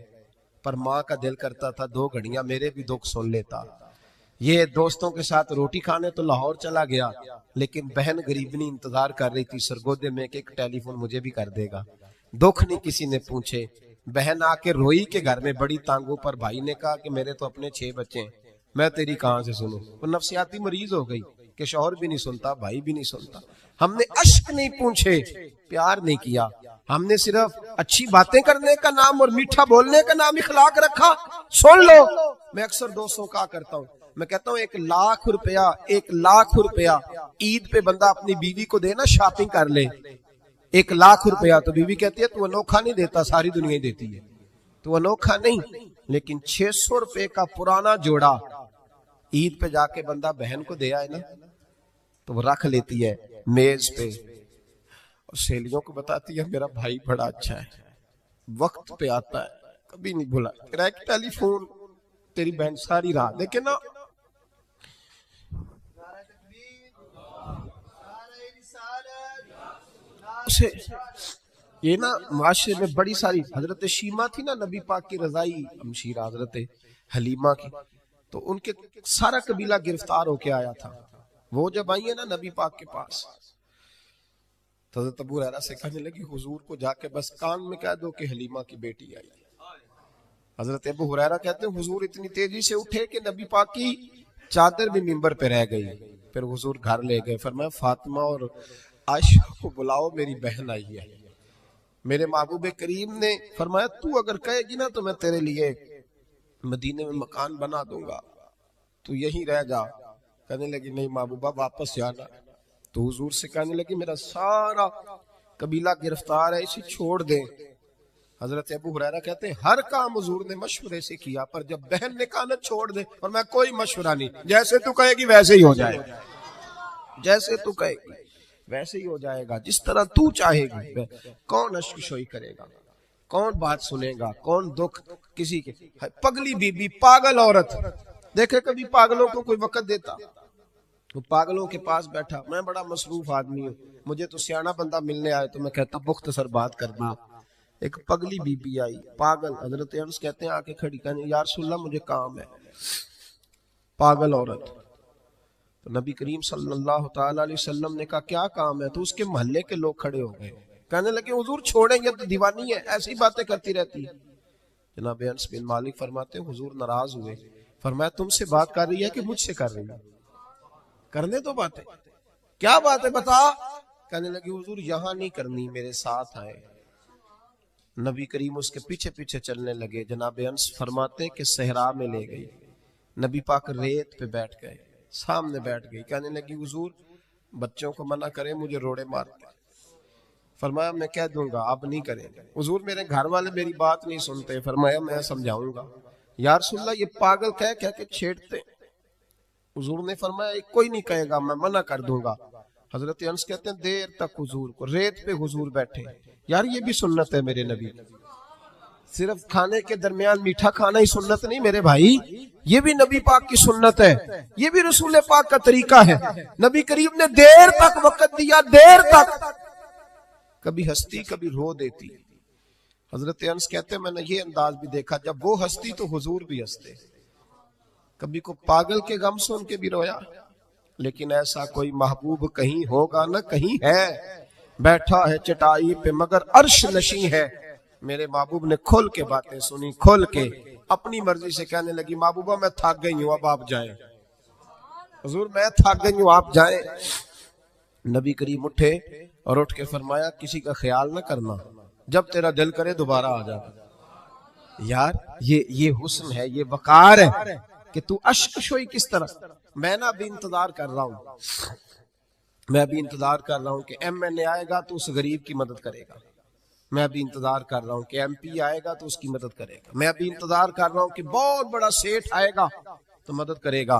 پر ماں کا دل کرتا تھا 2 گھڑیاں میرے بھی دکھ سن لیتا یہ دوستوں کے ساتھ روٹی کھانے تو لاہور چلا گیا لیکن بہن غریبنی انتظار کر رہی تھی سرگودے میں کہ ایک ٹیلی فون مجھے بھی کر دے گا دکھ نہیں کسی نے پوچھے بہن آ کے روئی کے گھر میں بڑی تانگوں پر بھائی نے کہا کہ میرے تو اپنے 6 بچے ہیں میں تیری کہاں سے سنوں وہ نفسیاتی مریض ہو گئی کہ شوہر بھی نہیں سنتا بھائی بھی نہیں سنتا ہم نے اشک نہیں پوچھے پیار نہیں کیا ہم نے صرف اچھی باتیں کرنے کا نام اور میٹھا بولنے کا نام اخلاق رکھا سن لو میں اکثر دوستوں کا کرتا ہوں میں کہتا ہوں 1 لاکھ روپیہ عید پہ بندہ اپنی بیوی کو دے نا شاپنگ کر لے 1 لاکھ روپیہ تو بیوی کہتی ہے تو انوکھا نہیں دیتا ساری دنیا ہی دیتی ہے تو انوکھا نہیں لیکن 600 روپے کا پرانا جوڑا عید پہ جا کے بندہ بہن کو دے آئے نا تو وہ رکھ لیتی ہے میز پہ اور سہیلیوں کو بتاتی ہے میرا بھائی بڑا اچھا ہے وقت پہ آتا ہے کبھی نہیں بھولا تیرا ایک ٹیلی فون تیری بہن ساری رات دیکھیں نا یہ نا معاشرے میں بڑی ساری حضرت شیمہ تھی نا نبی پاک کی رضائی ہمشیرہ حضرت حلیمہ کی تو ان کے سارا قبیلہ گرفتار ہو کے آیا تھا وہ جب آئی ہے نا نبی پاک کے پاس تو حضرت ابو ہریرہ سے کہنے لگی حضور کو جا کے بس کان میں کہہ دو کہ حلیمہ کی بیٹی آئی حضرت ابو ہریرہ کہتے ہیں حضور اتنی تیزی سے اٹھے کہ نبی پاک کی چادر بھی منبر پہ رہ گئی پھر حضور گھر لے گئے فرمایا فاطمہ اور عائشہ کو بلاؤ میری بہن آئی ہے میرے محبوب کریم نے فرمایا تو اگر کہے گی نا تو میں تیرے لیے مدینے میں مکان بنا دوں گا تو یہیں رہ جا کہنے لگی نہیں محبوبہ واپس جانا تو حضور سے کہنے لگی میرا سارا قبیلہ گرفتار ہے اسے چھوڑ دیں حضرت ابو ہریرہ کہتے ہیں ہر کام حضور نے مشورے سے کیا پر جب بہن نے کہا نہ چھوڑ دے اور میں کوئی مشورہ نہیں جیسے تو کہے گی ویسے ہی ہو جائے جیسے تو کہے گی ویسے ہی ہو جائے گا جس طرح تو چاہے گی کون اشک شوئی کرے گا کون بات سنے گا کون دکھ کسی کے پگلی بی بی پاگل عورت دیکھے کبھی پاگلوں کو کوئی وقت دیتا وہ پاگلوں کے پاس بیٹھا میں بڑا مصروف آدمی ہوں مجھے تو سیانا بندہ ملنے آئے تو میں کہتا مختصر بات کرنا ایک پگلی بی بی آئی پاگل حضرت انس کہتے ہیں آ کے کھڑی کہنے یا رسول اللہ مجھے کام ہے پاگل عورت تو نبی کریم صلی اللہ تعالی علیہ وسلم نے کہا کیا کام ہے تو اس کے محلے کے لوگ کھڑے ہو گئے کہنے لگے حضور چھوڑیں گے تو دیوانی ہے ایسی باتیں کرتی رہتی ہے جناب انس بن مالک فرماتے ہیں حضور ناراض ہوئے فرمایا تم سے بات کر رہی ہے کہ مجھ سے کر رہی ہے کرنے تو باتیں کیا بات ہے بتا کہنے لگی حضور یہاں نہیں کرنی میرے ساتھ آئے نبی کریم اس کے پیچھے پیچھے چلنے لگے. جناب انس فرماتے ہیں کہ صحرا میں لے گئی. نبی پاک ریت پہ بیٹھ گئے, سامنے بیٹھ گئی. کہنے لگی حضور بچوں کو منع کریں, مجھے روڑے مارتے. فرمایا میں کہہ دوں گا, آپ نہیں کریں گے. حضور میرے گھر والے میری بات نہیں سنتے. فرمایا میں سمجھاؤں گا. یا رسول اللہ یہ پاگل کہہ کے چھیڑتے. حضور نے فرمایا کوئی نہیں کہے گا, میں منع کر دوں گا. حضرت انس کہتے ہیں دیر تک حضور کو ریت پہ حضور بیٹھے. یار یہ بھی سنت ہے میرے نبی. صرف کھانے کے درمیان میٹھا کھانا ہی سنت نہیں میرے بھائی, یہ بھی نبی پاک کی سنت ہے, یہ بھی رسول پاک کا طریقہ ہے. نبی کریم نے دیر تک وقت دیا, دیر تک. کبھی ہستی کبھی رو دیتی. حضرت انس کہتے ہیں میں نے یہ انداز بھی دیکھا, جب وہ ہستی تو حضور بھی ہستے. کبھی کو پاگل کے غم سن کے بھی رویا. لیکن ایسا کوئی محبوب کہیں ہوگا نہ کہیں ہے, بیٹھا ہے چٹائی پہ مگر عرش نشیں ہے. میرے محبوب نے کھول کے باتیں سنی, کھول کے اپنی مرضی سے کہنے لگی محبوبہ میں تھک گئی ہوں, اب آپ جائیں. حضور میں تھک گئی ہوں, آپ جائیں. نبی کریم اٹھے اور اٹھ کے فرمایا کسی کا خیال نہ کرنا, جب تیرا دل کرے دوبارہ آ جا. یار یہ حسن ہے, یہ وقار ہے کہ تو اشک شوئی کس طرح. میں نا ابھی انتظار کر رہا ہوں, میں ابھی انتظار کر رہا ہوں کہ ایم این اے آئے گا تو اس غریب کی مدد کرے گا. میں ابھی انتظار کر رہا ہوں کہ ایم پی آئے گا تو اس کی مدد کرے گا. میں ابھی انتظار کر رہا ہوں کہ بہت بڑا سیٹھ آئے گا تو مدد کرے گا.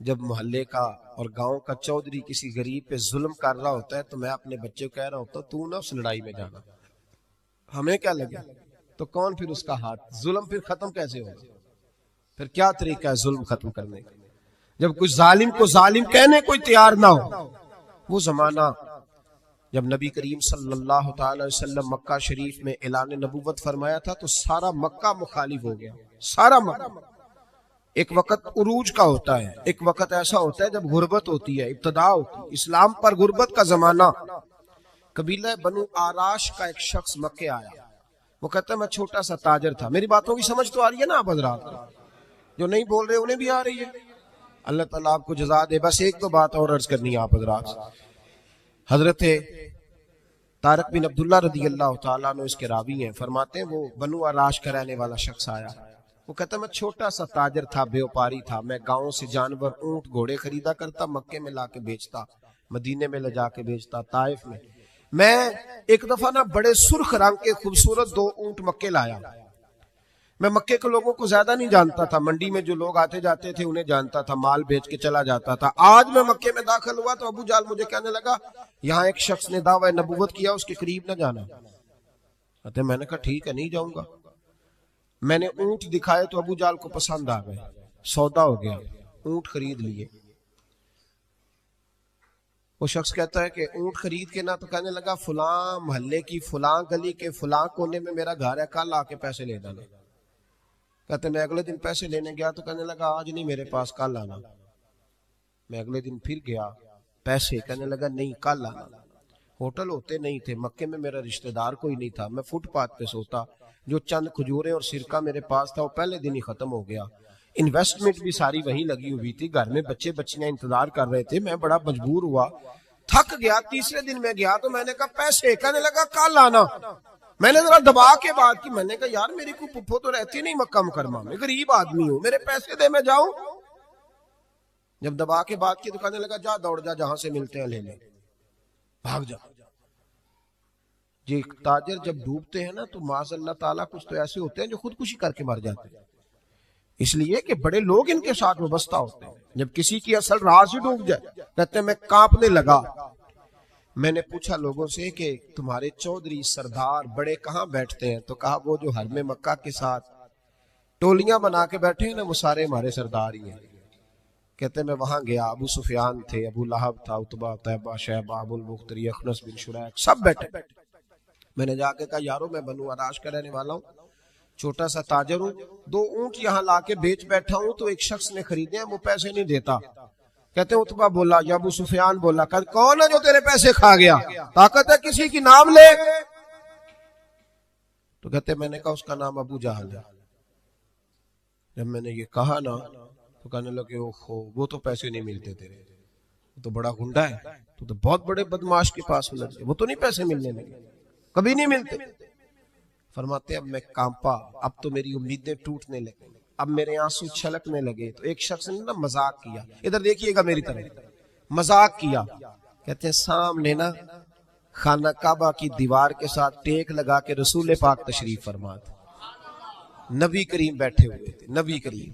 جب محلے کا اور گاؤں کا چودھری کسی غریب پہ ظلم کر رہا ہوتا ہے تو میں اپنے بچے کو کہہ رہا ہوتا تو نہ اس لڑائی میں جانا, ہمیں کیا لگے. تو کون پھر اس کا ہاتھ, ظلم پھر ختم کیسے ہوگا؟ پھر کیا طریقہ ہے ظلم ختم کرنے کا؟ جب کوئی ظالم کو ظالم کہنے کوئی تیار نہ ہو. وہ زمانہ جب نبی کریم صلی اللہ تعالی وسلم مکہ شریف میں اعلان نبوت فرمایا تھا تو سارا مکہ مخالف ہو گیا, سارا مکہ. ایک وقت عروج کا ہوتا ہے, ایک وقت ایسا ہوتا ہے جب غربت ہوتی ہے, ابتدا ہوتی ہے اسلام پر غربت کا زمانہ. قبیلہ بنو آراش کا ایک شخص مکے آیا. وہ کہتا ہے میں چھوٹا سا تاجر تھا. میری باتوں کی سمجھ تو آ رہی ہے نا آپ حضرات؟ جو نہیں بول رہے انہیں بھی آ رہی ہے. اللہ تعالیٰ آپ کو جزا دے. بس ایک دو بات اور عرض کرنی ہے آپ حضرات. حضرت طارق بن عبداللہ رضی اللہ تعالیٰ عنہ اس کے راوی ہیں, فرماتے ہیں وہ بنو آراش کا رہنے والا شخص آیا. وہ کہتا میں چھوٹا سا تاجر تھا, بیوپاری تھا. میں گاؤں سے جانور اونٹ گھوڑے خریدا کرتا, مکے میں لا کے بیچتا, مدینے میں لے جا کے بیچتا, طائف میں. میں ایک دفعہ نا بڑے سرخ رنگ کے خوبصورت 2 اونٹ مکے لایا. میں مکے کے لوگوں کو زیادہ نہیں جانتا تھا, منڈی میں جو لوگ آتے جاتے تھے انہیں جانتا تھا, مال بیچ کے چلا جاتا تھا. آج میں مکے میں داخل ہوا تو ابو جال مجھے کہنے لگا یہاں ایک شخص نے دعوی نبوت کیا, اس کے قریب نہ جانا. میں نے کہا ٹھیک ہے نہیں جاؤں گا. میں نے اونٹ دکھائے تو ابو جال کو پسند آ گئے, سودا ہو گیا, اونٹ خرید لیے. وہ شخص کہتا ہے کہ اونٹ خرید کے نہ تو کہنے لگا فلاں محلے کی فلاں گلی کے فلاں کونے میں میرا گھر ہے, کل آ کے پیسے لے جانا. کہتے میں اگلے دن پیسے لینے گیا تو کہنے لگا آج نہیں میرے پاس, کل آنا. میں اگلے دن پھر گیا, پیسے, کہنے لگا نہیں کل آنا. ہوٹل ہوتے نہیں تھے, مکے میں میرا رشتہ دار کوئی نہیں تھا, میں فٹ پاتھ پہ سوتا. جو چند کھجوریں اور سرکہ میرے پاس تھا وہ پہلے دن ہی ختم ہو گیا. انویسٹمنٹ بھی ساری وہیں لگی ہوئی تھی, گھر میں بچے بچیاں انتظار کر رہے تھے. میں بڑا مجبور ہوا, تھک گیا. تیسرے دن میں گیا تو میں نے کہا پیسے, کہنے لگا کل آنا. میں نے ذرا دبا کے بات کی, میں نے کہا یار میری کوئی پھپھو تو رہتی نہیں مکہ مکرمہ میں, غریب آدمی ہوں, میرے پیسے دے میں جاؤں. جب دبا کے بات کی تو کہنے لگا جا دوڑ جا, جہاں سے ملتے ہیں لے لے, بھاگ جا. یہ تاجر جب ڈوبتے ہیں نا تو معاذ اللہ تعالیٰ کچھ تو ایسے ہوتے ہیں جو خودکشی کر کے مر جاتے ہیں, اس لیے کہ بڑے لوگ ان کے ساتھ وابستہ ہوتے ہیں. جب کسی کی اصل راز ہی ڈوب جائے, کہتے ہیں میں کانپنے لگا. میں نے پوچھا لوگوں سے کہ تمہارے چودھری سردار بڑے کہاں بیٹھتے ہیں, تو کہا وہ جو حرم مکہ کے ساتھ ٹولیاں بنا کے بیٹھے ہیں نا وہ سارے ہمارے سردار ہی ہیں. کہتے میں وہاں گیا, ابو سفیان تھے, ابو لہب تھا, عتبہ, طیبہ, شیبہ, ابو البختری, اخنس بن شریک, سب بیٹھے. میں نے جا کے کہا یارو میں بنو آراش کا رہنے والا ہوں, چھوٹا سا تاجر ہوں, 2 اونٹ یہاں لا کے بیچ بیٹھا ہوں تو ایک شخص نے خریدے ہیں, وہ پیسے نہیں دیتا. کہتے ہیں عتبہ بولا یا ابو سفیان بولا, کون ہے جو تیرے پیسے کھا گیا, طاقت ہے کسی کی نام لے. تو کہتے میں نے کہا اس کا نام ابو جہل ہے. جب میں نے یہ کہا نا تو کہنے لگے اوہو وہ تو پیسے نہیں ملتے تیرے, وہ تو بڑا گنڈا ہے, تو بہت بڑے بدماش کے پاس لگ گئے, وہ تو نہیں پیسے ملنے لگے, کبھی نہیں ملتے. فرماتے اب میں کانپا, اب تو میری امیدیں ٹوٹنے لگیں, اب میرے آنسو چھلکنے لگے. تو ایک شخص نے نا مذاق کیا, ادھر دیکھیے گا میری طرف, مذاق کیا. کہتے ہیں سامنے نا خانہ کعبہ کی دیوار کے ساتھ ٹیک لگا کے رسول پاک تشریف فرما تھے, نبی کریم بیٹھے ہوئے تھے, نبی کریم.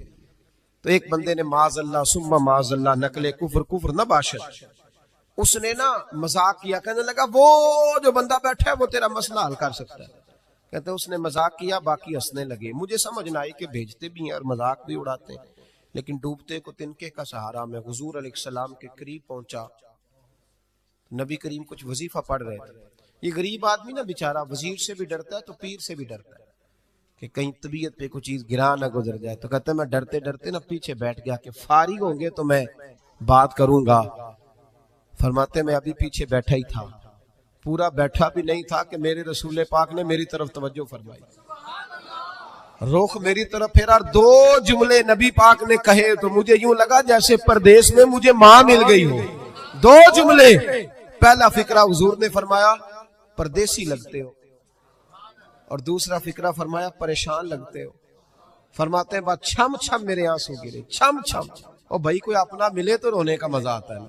تو ایک بندے نے معاذ اللہ ثم معاذ اللہ نقل کفر, کفر نہ باشد, اس نے نا مذاق کیا, کہنے لگا وہ جو بندہ بیٹھا ہے وہ تیرا مسئلہ حل کر سکتا ہے. کہتے ہیں اس نے مذاق کیا, باقی ہنسنے لگے. مجھے سمجھ نہ آئی کہ بھیجتے بھی ہیں اور مذاق بھی اڑاتے ہیں, لیکن ڈوبتے کو تنکے کا سہارا. میں حضور علیہ السلام کے قریب پہنچا, نبی کریم کچھ وظیفہ پڑھ رہے تھے. یہ غریب آدمی نا بیچارہ وزیر سے بھی ڈرتا ہے تو پیر سے بھی ڈرتا ہے کہ کہیں طبیعت پہ کوئی چیز گرا نہ گزر جائے. تو کہتے ہیں میں ڈرتے ڈرتے نا پیچھے بیٹھ گیا کہ فارغ ہوں گے تو میں بات کروں گا. فرماتے میں ابھی پیچھے بیٹھا ہی تھا, پورا بیٹھا بھی نہیں تھا کہ میرے رسول پاک نے میری طرف توجہ فرمائی, رخ میری طرف پھیرا, اور دو جملے نبی پاک نے کہے تو مجھے یوں لگا جیسے پردیس میں مجھے ماں مل گئی ہو. دو جملے. پہلا فقرہ حضور نے فرمایا پردیسی لگتے ہو, اور دوسرا فقرہ فرمایا پریشان لگتے ہو. فرماتے ہیں بات چھم چھم میرے آنسو گرے, چھم چھم. اور بھائی کوئی اپنا ملے تو رونے کا مزہ آتا ہے نا,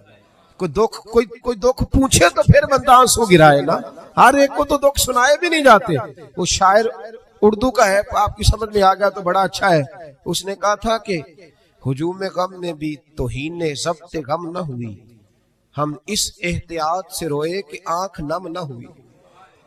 کوئی دکھ پوچھے تو پھر بندہ آنسو گرائے نا. ہر ایک کو تو دکھ سنائے بھی نہیں جاتے. وہ شاعر اردو کا ہے, آپ کی سمجھ میں آ گیا تو بڑا اچھا ہے. اس نے کہا تھا کہ ہجوم غم میں بھی توہین ضبط غم نہ ہوئی, ہم اس احتیاط سے روئے کہ آنکھ نم نہ ہوئی.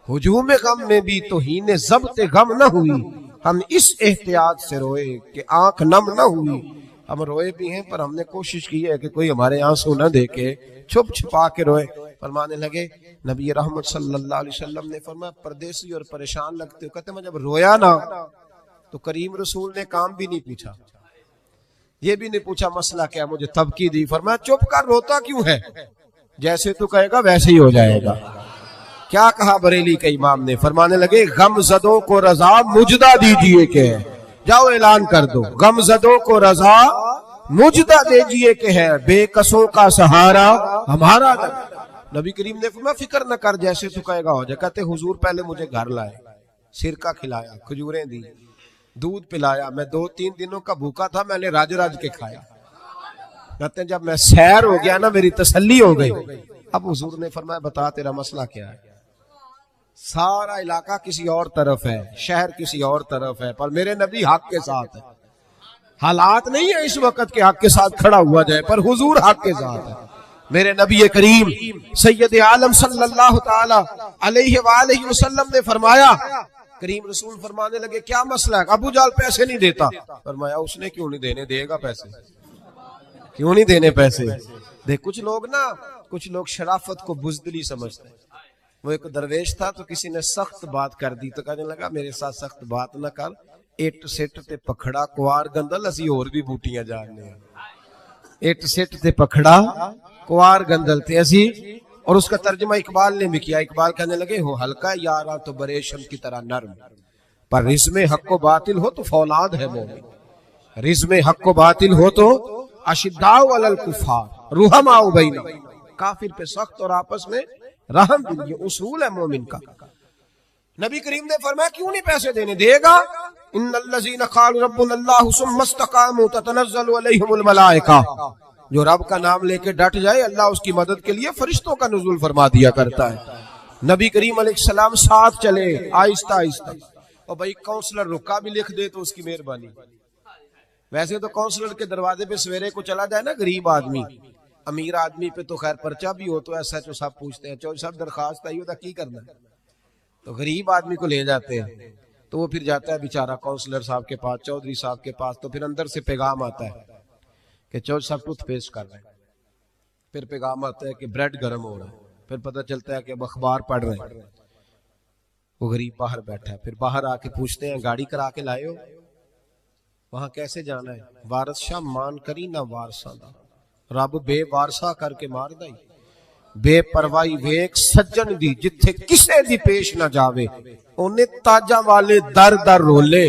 ہجوم غم میں بھی توہین ضبط غم نہ ہوئی, ہم اس احتیاط سے روئے کہ آنکھ نم نہ ہوئی. ہم روئے بھی ہیں پر ہم نے کوشش کی ہے کہ کوئی ہمارے آنسو نہ دیکھے, چھپ چھپا کے روئے. فرمانے لگے نبی رحمت صلی اللہ علیہ وسلم نے فرمایا پردیسی اور پریشان لگتے ہو. کہتے میں جب رویا نا تو کریم رسول نے کام بھی نہیں پوچھا, یہ بھی نہیں پوچھا مسئلہ کیا, مجھے تبکی دی. فرمایا چپ کر, روتا کیوں ہے, جیسے تو کہے گا ویسے ہی ہو جائے گا. کیا کہا بریلی کے امام نے؟ فرمانے لگے غم زدوں کو رضا مجدہ دیجئے کہ ہے, جاؤ اعلان کر دو, غم زدوں کو رضا مجدہ دیجئے کہ ہے, بے کسوں کا سہارا ہمارا. نبی کریم نے فرمایا فکر نہ کر, جیسے تو کہے گا ہو جائے. کہتے حضور پہلے مجھے گھر لائے, سرکہ کھلایا, کھجوریں دی, دودھ پلایا. میں 2-3 دنوں کا بھوکا تھا, میں نے راج راج کے کھایا. کہتے ہیں جب میں سیر ہو گیا نا میری تسلی ہو گئی. اب حضور نے فرمایا بتا تیرا مسئلہ کیا ہے. سارا علاقہ کسی اور طرف ہے, شہر کسی اور طرف ہے, پر میرے نبی حق کے ساتھ ہے. حالات نہیں ہے اس وقت کہ حق کے ساتھ کھڑا ہوا جائے, پر حضور حق کے ساتھ ہے. میرے نبی کریم سید عالم صلی اللہ تعالی علیہ وآلہ وسلم نے فرمایا, کریم رسول فرمانے لگے کیا مسئلہ ہے؟ ابو جال پیسے نہیں دیتا. فرمایا اس نے کیوں نہیں دینے, دے گا پیسے, کیوں نہیں دینے پیسے. دیکھ کچھ لوگ شرافت کو بزدلی سمجھتے ہیں. وہ ایک درویش تھا تو کسی نے سخت بات کر دی تو کہنے لگا میرے ساتھ سخت بات نہ کر, اٹ سٹ تے پکھڑا کوار گندل اسی اور بھی بوٹیاں جاننے ہیں. اٹ سٹ تے پکھڑا کوار گندل تے اسی. اور اس کا ترجمہ اقبال نے بھی کیا. اقبال کہنے لگے ہو ہلکا یارا تو بریشم کی طرح نرم, پر رزم حق و باطل ہو تو فولاد ہے مومن. رزم حق و باطل ہو تو اشداء علی الکفار رحماء بینہم, کافر پہ سخت اور آپس میں رحم دل, یہ اصول ہے مومن کا. نبی کریم نے فرمایا کیوں نہیں پیسے دینے, دے گا. ان الذین قالوا ربنا اللہ ثم استقاموا تتنزل علیہم الملائکہ, جو رب کا نام لے کے ڈٹ جائے اللہ اس کی مدد کے لیے فرشتوں کا نزول فرما دیا کرتا ہے. نبی کریم علیہ السلام ساتھ چلے آہستہ آہستہ. اور بھائی کونسلر رکا بھی لکھ دے تو اس کی مہربانی. ویسے تو کونسلر کے دروازے پہ سویرے کو چلا جائے نا غریب آدمی, امیر آدمی پہ تو خیر پرچہ بھی ہو تو ایسا جو صاحب پوچھتے ہیں چوہدری صاحب درخواست آئی ہوتا کی کرنا ہے, تو غریب آدمی کو لے جاتے ہیں. تو وہ پھر جاتا ہے بیچارہ کونسلر صاحب کے پاس, چودھری صاحب کے پاس. تو پھر اندر سے پیغام آتا ہے کہ چودھری صاحب ٹوتھ پیسٹ کر رہے ہیں. پھر پیغام آتا ہے کہ بریڈ گرم ہو رہا ہے. پھر پتہ چلتا ہے کہ اب اخبار پڑھ رہے ہیں. وہ غریب باہر بیٹھا ہے. پھر باہر آ کے پوچھتے ہیں گاڑی کرا کے لائے ہو, وہاں کیسے جانا ہے؟ وارث شاہ مان کری نہ وارثاں دا, رب بے وارثا کر کے مار دائی. بے پروائی ویک سجن دی جتھے کسے دی پیش نہ جاوے, انہیں تاجاں والے در در رولے,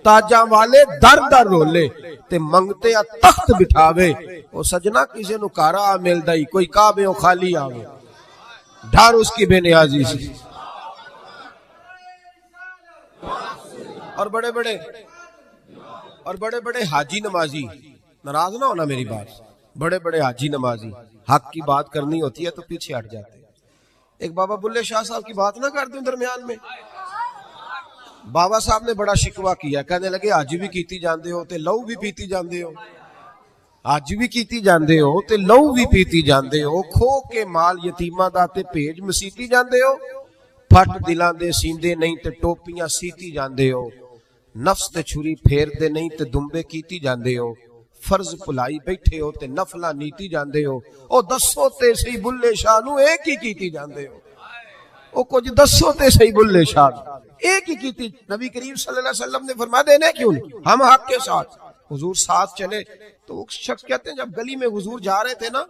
تاجاں والے در در رولے تے منگتے آ تخت بٹھاوے. او سجنا کسے نو کارا مل دائی, کوئی کعبے او خالی آوے, ڈھار اس کی بے نیازی سی. اور بڑے بڑے حاجی نمازی، ناراض نہ ہونا میری بات، بڑے بڑے حاجی نمازی حق کی بات کرنی ہوتی ہے تو پیچھے ہٹ جاتے ہیں۔ ایک بابا بلے شاہ صاحب کی بات نہ کر دوں درمیان میں، بابا صاحب نے بڑا شکوہ کیا، کہنے لگے حج بھی کیتی جاندے ہو تے لہو بھی پیتی جاندے ہو، حج بھی کیتی جاندے ہو تے لہو بھی پیتی جاندے ہو، کھو کے مال یتیماں دا تے بھیج مسیتی جاندے ہو، پھٹ دلاں دے سیندے نہیں تے ٹوپیاں سیتی جاندے ہو، نفس تے چھری پھیر دے نہیں تے دمبے کیتی جاندے ہو، فرض پلائی بیٹھے ہو تے نفلا نیتی جاندے ہو، او دسو تے سی بلے شاہ نو ایک ہی کیتی جاندے ہو، او کچھ دسو تے سی بلے شاہ ایک ہی کیتی۔ نبی کریم صلی اللہ علیہ وسلم نے فرمایا دینے کیوں نہیں، ہم حق کے ساتھ، حضور ساتھ چلے۔ تو ایک شخص کہتے ہیں جب گلی میں حضور جا رہے تھے نا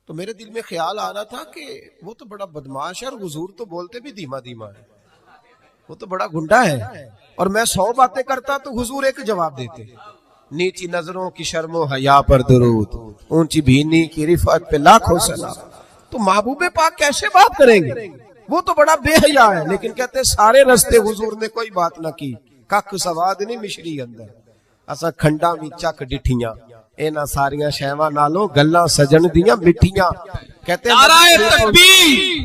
تو میرے دل میں خیال آ رہا تھا کہ وہ تو بڑا بدماش ہے اور حضور تو بولتے بھی دھیما دھیما ہے، وہ تو بڑا گنڈا ہے، اور میں 100 باتیں کرتا تو حضور ایک جواب دیتے، نیچی نظروں کی شرم و حیا پر درود، اونچی بینی کی رفعت پہ لاکھوں سلام۔ تو محبوب پاک کیسے بات کریں گے، وہ تو بڑا بے حیا ہے، لیکن کہتے ہیں سارے رستے حضور نے کوئی بات نہ کی، کک سواد نہیں مشری اندر، اسا کھنڈا بھی چک ڈٹھیاں، اینا ساریاں شیواں نالوں گلاں سجن دیاں مٹھیاں۔ کہتے ہیں نعرہ تکبیر،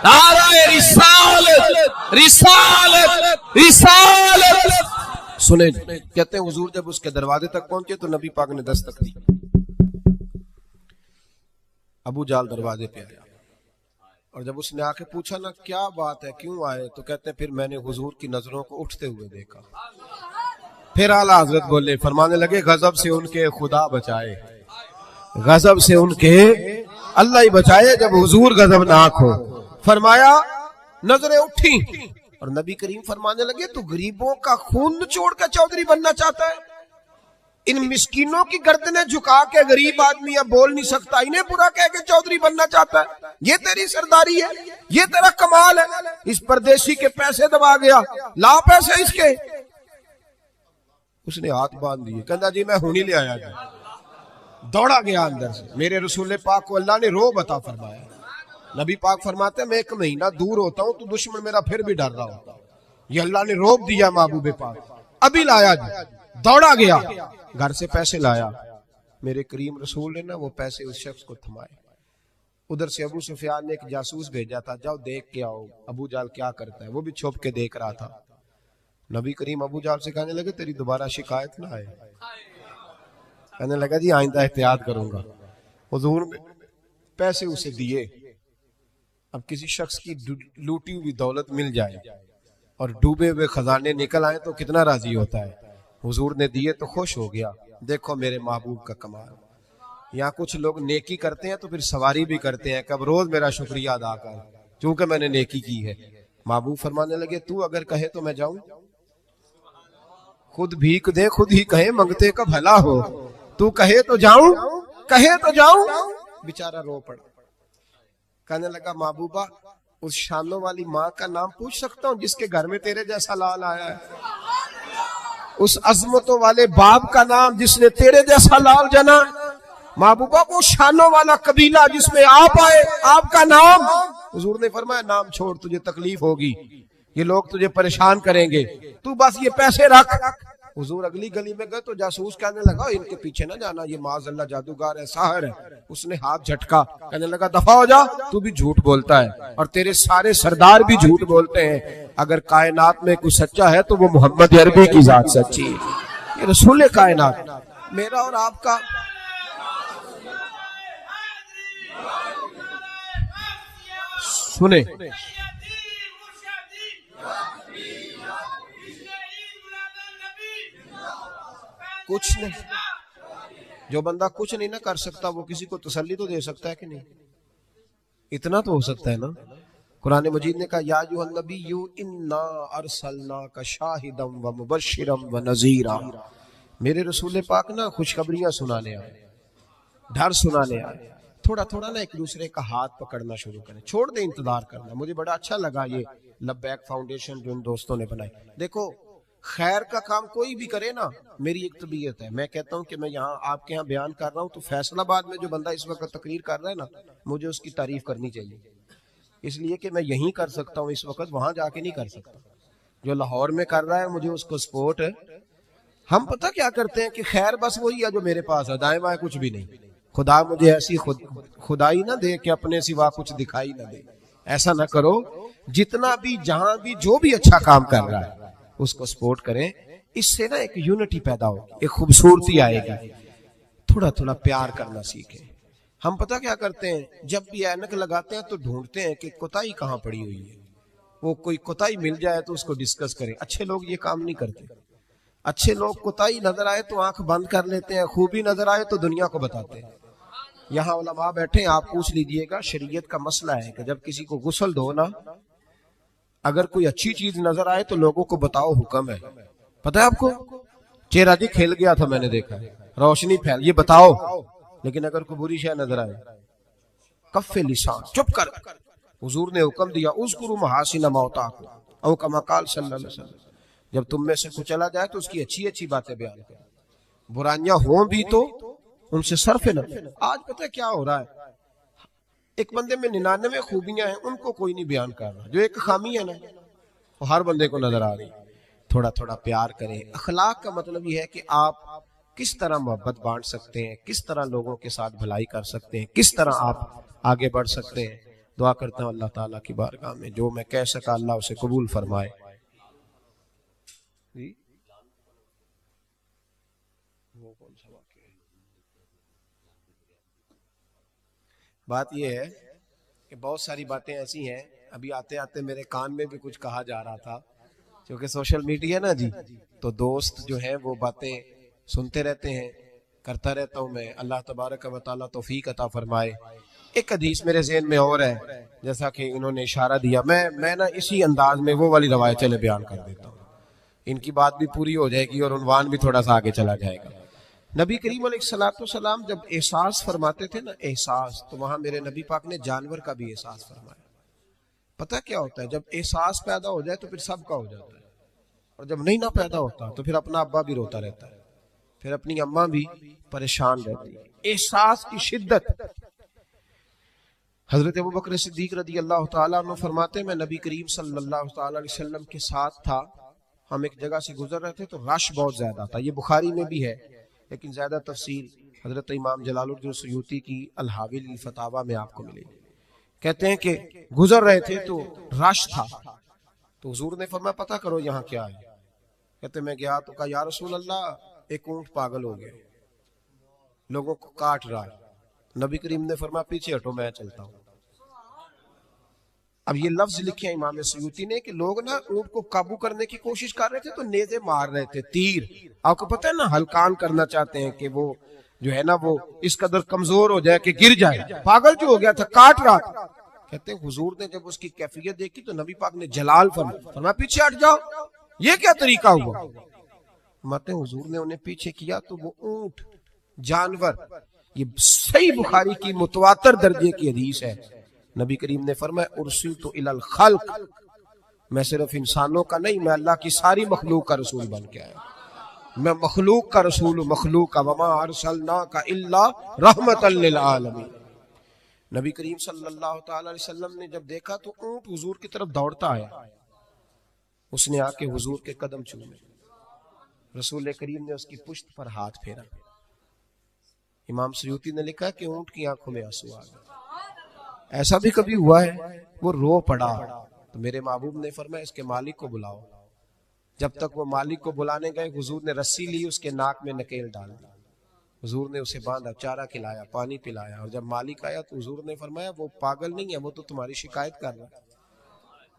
نعرہ رسالت، رسالت، رسالت۔ سنے کہتے ہیں حضور جب اس کے دروازے تک پہنچے تو نبی پاک نے دستک دی، ابو جال دروازے پہ آیا، اور جب اس نے آ کے پوچھا نا کیا بات ہے کیوں آئے، تو کہتے ہیں پھر میں نے حضور کی نظروں کو اٹھتے ہوئے دیکھا۔ پھر اعلیٰ حضرت بولے، فرمانے لگے غضب سے ان کے خدا بچائے، غضب سے ان کے اللہ ہی بچائے جب حضور غضبناک ہو۔ فرمایا نظریں اٹھی اور نبی کریم فرمانے لگے تو غریبوں کا خون نچوڑ کے چودھری بننا چاہتا ہے، ان مسکینوں کی گردنیں جھکا کے غریب آدمی اب بول نہیں سکتا، انہیں برا کہہ کے چودھری بننا چاہتا ہے، یہ تیری سرداری ہے، یہ تیرا کمال ہے۔ اس پردیسی کے پیسے دبا گیا، لا پیسے اس کے، اس نے ہاتھ باندھ دیے، کہتا جی میں ہونی لے آیا جی، دوڑا گیا اندر سے۔ میرے رسول پاک کو اللہ نے روب عطا فرمایا، نبی پاک فرماتے ہیں میں 1 مہینہ دور ہوتا ہوں تو دشمن میرا پھر بھی ڈر رہا ہوتا، یہ اللہ نے روب دیا محبوب پاک، ابھی لایا جی، دوڑا گیا گھر سے پیسے لایا، میرے کریم رسول نے نا وہ پیسے اس شخص کو تھمائے۔ ادھر سے ابو سفیان نے ایک جاسوس بھیجا تھا، جاؤ دیکھ کے آؤ ابو جال کیا کرتا ہے، وہ بھی چھپ کے دیکھ رہا تھا۔ نبی کریم ابو جال سے کہنے لگے تیری دوبارہ شکایت نہ آئے، کہنے لگا جی آئندہ احتیاط کروں گا۔ حضور نے پیسے اسے دیے۔ اب کسی شخص کی لوٹی ہوئی دولت مل جائے اور ڈوبے ہوئے خزانے نکل آئے تو کتنا راضی ہوتا ہے، حضور نے دیے تو خوش ہو گیا۔ دیکھو میرے محبوب کا کمال، یہاں کچھ لوگ نیکی کرتے ہیں تو پھر سواری بھی کرتے ہیں کہ اب روز میرا شکریہ ادا کر چونکہ میں نے نیکی کی ہے۔ محبوب فرمانے لگے تو اگر کہے تو میں جاؤں، خود بھیک دے خود ہی کہے منگتے کا بھلا ہو، تو کہے تو جاؤں، کہے تو جاؤں۔ بیچارہ رو پڑا، کہنے لگا محبوبہ اس شانوں والی ماں کا نام پوچھ سکتا ہوں جس کے گھر میں تیرے جیسا لال آیا ہے، اس عظمتوں والے باپ کا نام جس نے تیرے جیسا لال جنا، محبوبہ وہ شانوں والا قبیلہ جس میں آپ آئے، آپ کا نام۔ حضور نے فرمایا نام چھوڑ، تجھے تکلیف ہوگی، یہ لوگ تجھے پریشان کریں گے، تو بس یہ پیسے رکھ۔ حضور اگلی گلی میں گئے تو جاسوس کہنے لگا ان کے پیچھے نہ جانا، یہ معاذ اللہ جادوگر ہے، ساحر ہے۔ اس نے ہاتھ جھٹکا، کہنے لگا دفع ہو جا، تو بھی جھوٹ بولتا ہے اور تیرے سارے سردار بھی جھوٹ بولتے ہیں، اگر کائنات میں کوئی سچا ہے تو وہ محمد عربی کی ذات سچی ہے، یہ رسول کائنات۔ میرا اور آپ کا سنیں کچھ نہیں، جو بندہ کچھ نہیں نہ کر سکتا وہ کسی کو تسلی تو دے سکتا ہے کہ نہیں؟ اتنا تو ہو سکتا ہے نا۔ قرآن مجید نے کہا یا ایھا النبی انا ارسلناک شاہدا ومبشرا ونذیرا، میرے رسول پاک نا خوشخبریاں سنانے آئے، ڈر سنانے آئے۔ تھوڑا تھوڑا نا ایک دوسرے کا ہاتھ پکڑنا شروع کریں، چھوڑ دیں انتظار کرنا۔ مجھے بڑا اچھا لگا یہ لبیک فاؤنڈیشن جو ان دوستوں نے بنائی۔ دیکھو خیر کا کام کوئی بھی کرے نا، میری ایک طبیعت ہے، میں کہتا ہوں کہ میں یہاں آپ کے یہاں بیان کر رہا ہوں تو فیصل آباد میں جو بندہ اس وقت تقریر کر رہا ہے نا، مجھے اس کی تعریف کرنی چاہیے، اس لیے کہ میں یہیں کر سکتا ہوں اس وقت، وہاں جا کے نہیں کر سکتا، جو لاہور میں کر رہا ہے مجھے اس کو سپورٹ ہے. ہم پتہ کیا کرتے ہیں کہ خیر بس وہی ہے جو میرے پاس ہے, دائیں بائیں کچھ بھی نہیں. خدا مجھے ایسی خدائی نہ دے کہ اپنے سوا کچھ دکھائی نہ دے. ایسا نہ کرو. جتنا بھی جہاں بھی جو بھی اچھا کام کر رہا ہے اس کو سپورٹ کریں. اس سے نا ایک یونٹی پیدا ہوگی, ایک خوبصورتی آئے گی. تھوڑا تھوڑا پیار کرنا سیکھیں. ہم پتہ کیا کرتے ہیں, جب بھی اینک لگاتے ہیں تو ڈھونڈتے ہیں کہ کوتاہی کہاں پڑی ہوئی ہے. وہ کوئی کوتاہی مل جائے تو اس کو ڈسکس کریں. اچھے لوگ یہ کام نہیں کرتے. اچھے لوگ کوتاہی نظر آئے تو آنکھ بند کر لیتے ہیں, خوبی نظر آئے تو دنیا کو بتاتے ہیں. یہاں علماء بیٹھے ہیں, آپ پوچھ لیجئے گا. شریعت کا مسئلہ ہے کہ جب کسی کو غسل دو نا, اگر کوئی اچھی چیز نظر آئے تو لوگوں کو بتاؤ, حکم ہے. پتہ ہے آپ کو, چہرہ جی کھل گیا تھا, میں نے دیکھا, روشنی پھیل, یہ بتاؤ. لیکن اگر کوئی بری شے نظر آئے, کف لسان, چپ کر. حضور نے حکم دیا اذکروا محاسن موتاکم, او کما قال صلی اللہ علیہ وسلم. جب تم میں سے کوئی چلا جائے تو اس کی اچھی اچھی باتیں بیان کرو. برائیاں ہوں بھی تو ان سے صرف نظر. آج پتہ ہے کیا ہو رہا ہے, ایک بندے میں 99 خوبیاں ہیں, ان کو کوئی نہیں بیان کر رہا. جو ایک خامی ہے نا وہ ہر بندے کو نظر آ رہی. تھوڑا تھوڑا پیار کریں. اخلاق کا مطلب یہ ہے کہ آپ کس طرح محبت بانٹ سکتے ہیں, کس طرح لوگوں کے ساتھ بھلائی کر سکتے ہیں, کس طرح آپ آگے بڑھ سکتے ہیں. دعا کرتا ہوں اللہ تعالیٰ کی بارگاہ میں جو میں کہہ سکا اللہ اسے قبول فرمائے. بات یہ ہے کہ بہت ساری باتیں ایسی ہیں, ابھی آتے آتے میرے کان میں بھی کچھ کہا جا رہا تھا, کیونکہ سوشل میڈیا نا جی, تو دوست جو ہیں وہ باتیں سنتے رہتے ہیں, کرتا رہتا ہوں میں. اللہ تبارک و تعالیٰ توفیق عطا فرمائے. ایک حدیث میرے ذہن میں اور ہے, جیسا کہ انہوں نے اشارہ دیا, میں نا اسی انداز میں وہ والی روایت چلے بیان کر دیتا ہوں. ان کی بات بھی پوری ہو جائے گی اور عنوان بھی تھوڑا سا آگے چلا جائے گا. نبی کریم علیہ السلام جب احساس فرماتے تھے نا, احساس, تو وہاں میرے نبی پاک نے جانور کا بھی احساس فرمایا. پتہ کیا ہوتا ہے, جب احساس پیدا ہو جائے تو پھر سب کا ہو جاتا ہے, اور جب نہیں نہ پیدا ہوتا تو پھر اپنا ابا بھی روتا رہتا ہے, پھر اپنی اماں بھی پریشان رہتی ہے. احساس کی شدت. حضرت ابوبکر صدیق رضی اللہ تعالیٰ عنہ فرماتے ہیں, میں نبی کریم صلی اللہ تعالیٰ علیہ وسلم کے ساتھ تھا, ہم ایک جگہ سے گزر رہے تھے تو رش بہت زیادہ تھا. یہ بخاری میں بھی ہے لیکن زیادہ تفصیل حضرت امام جلال الدین سیوطی کی الحاوی للفتاوی میں آپ کو ملے گی. کہتے ہیں کہ گزر رہے تھے تو رش تھا, تو حضور نے فرمایا پتہ کرو یہاں کیا ہے. کہتے میں گیا تو کہا یا رسول اللہ ایک اونٹ پاگل ہو گیا, لوگوں کو کاٹ رہا ہے. نبی کریم نے فرمایا پیچھے ہٹو میں چلتا ہوں. اب یہ لفظ لکھے ہیں امام سیوطی نے کہ لوگ نا اونٹ کو قابو کرنے کی کوشش کر رہے تھے تو نیزے مار رہے تھے, تیر. آپ کو پتہ ہے نا, ہلکان کرنا چاہتے ہیں کہ وہ جو ہے نا وہ اس قدر کمزور ہو جائے کہ گر جائے. پاگل جو ہو گیا تھا, کاٹ رہا تھا. کہتے ہیں حضور نے جب اس کی کیفیت دیکھی تو نبی پاک نے جلال فرمایا پیچھے ہٹ جاؤ, یہ کیا طریقہ ہوا. ماتے حضور نے انہیں پیچھے کیا تو وہ اونٹ, جانور, یہ صحیح بخاری کی متواتر درجے کی حدیث ہے. نبی کریم نے فرمایا ارسلت الی الخلق, میں صرف انسانوں کا نہیں, میں اللہ کی ساری مخلوق کا رسول بن کے آیا. میں مخلوق کا رسول ہوں, مخلوق کا. وما ارسلناک الا رحمتا للعالمین. نبی کریم صلی اللہ تعالی علیہ وسلم نے جب دیکھا تو اونٹ حضور کی طرف دوڑتا آیا, اس نے آ کے حضور کے قدم چومے. رسول کریم نے اس کی پشت پر ہاتھ پھیرا. امام سیوطی نے لکھا کہ اونٹ کی آنکھوں میں آنسو آ گئے. ایسا بھی کبھی ہوا ہے وہ رو پڑا تو میرے محبوب نے فرمایا اس کے مالک کو بلاؤ. جب تک وہ مالک کو بلانے گئے حضور نے رسی لی, اس کے ناک میں نکیل ڈال دی. حضور نے اسے باندھا, چارہ کھلایا, پانی پلایا, اور جب مالک آیا تو حضور نے فرمایا وہ پاگل نہیں ہے, وہ تو تمہاری شکایت کر رہا ہے.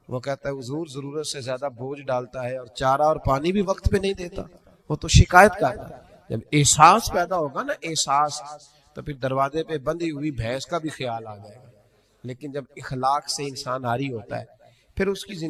وہ کہتا ہے حضور ضرورت سے زیادہ بوجھ ڈالتا ہے اور چارہ اور پانی بھی وقت پہ نہیں دیتا, وہ تو شکایت کر رہا ہے. جب احساس پیدا ہوگا نا, احساس, تو پھر دروازے پہ بندھی ہوئی بھینس کا بھی خیال آ جائے گا. لیکن جب اخلاق سے انسان عاری ہوتا ہے پھر اس کی زندگی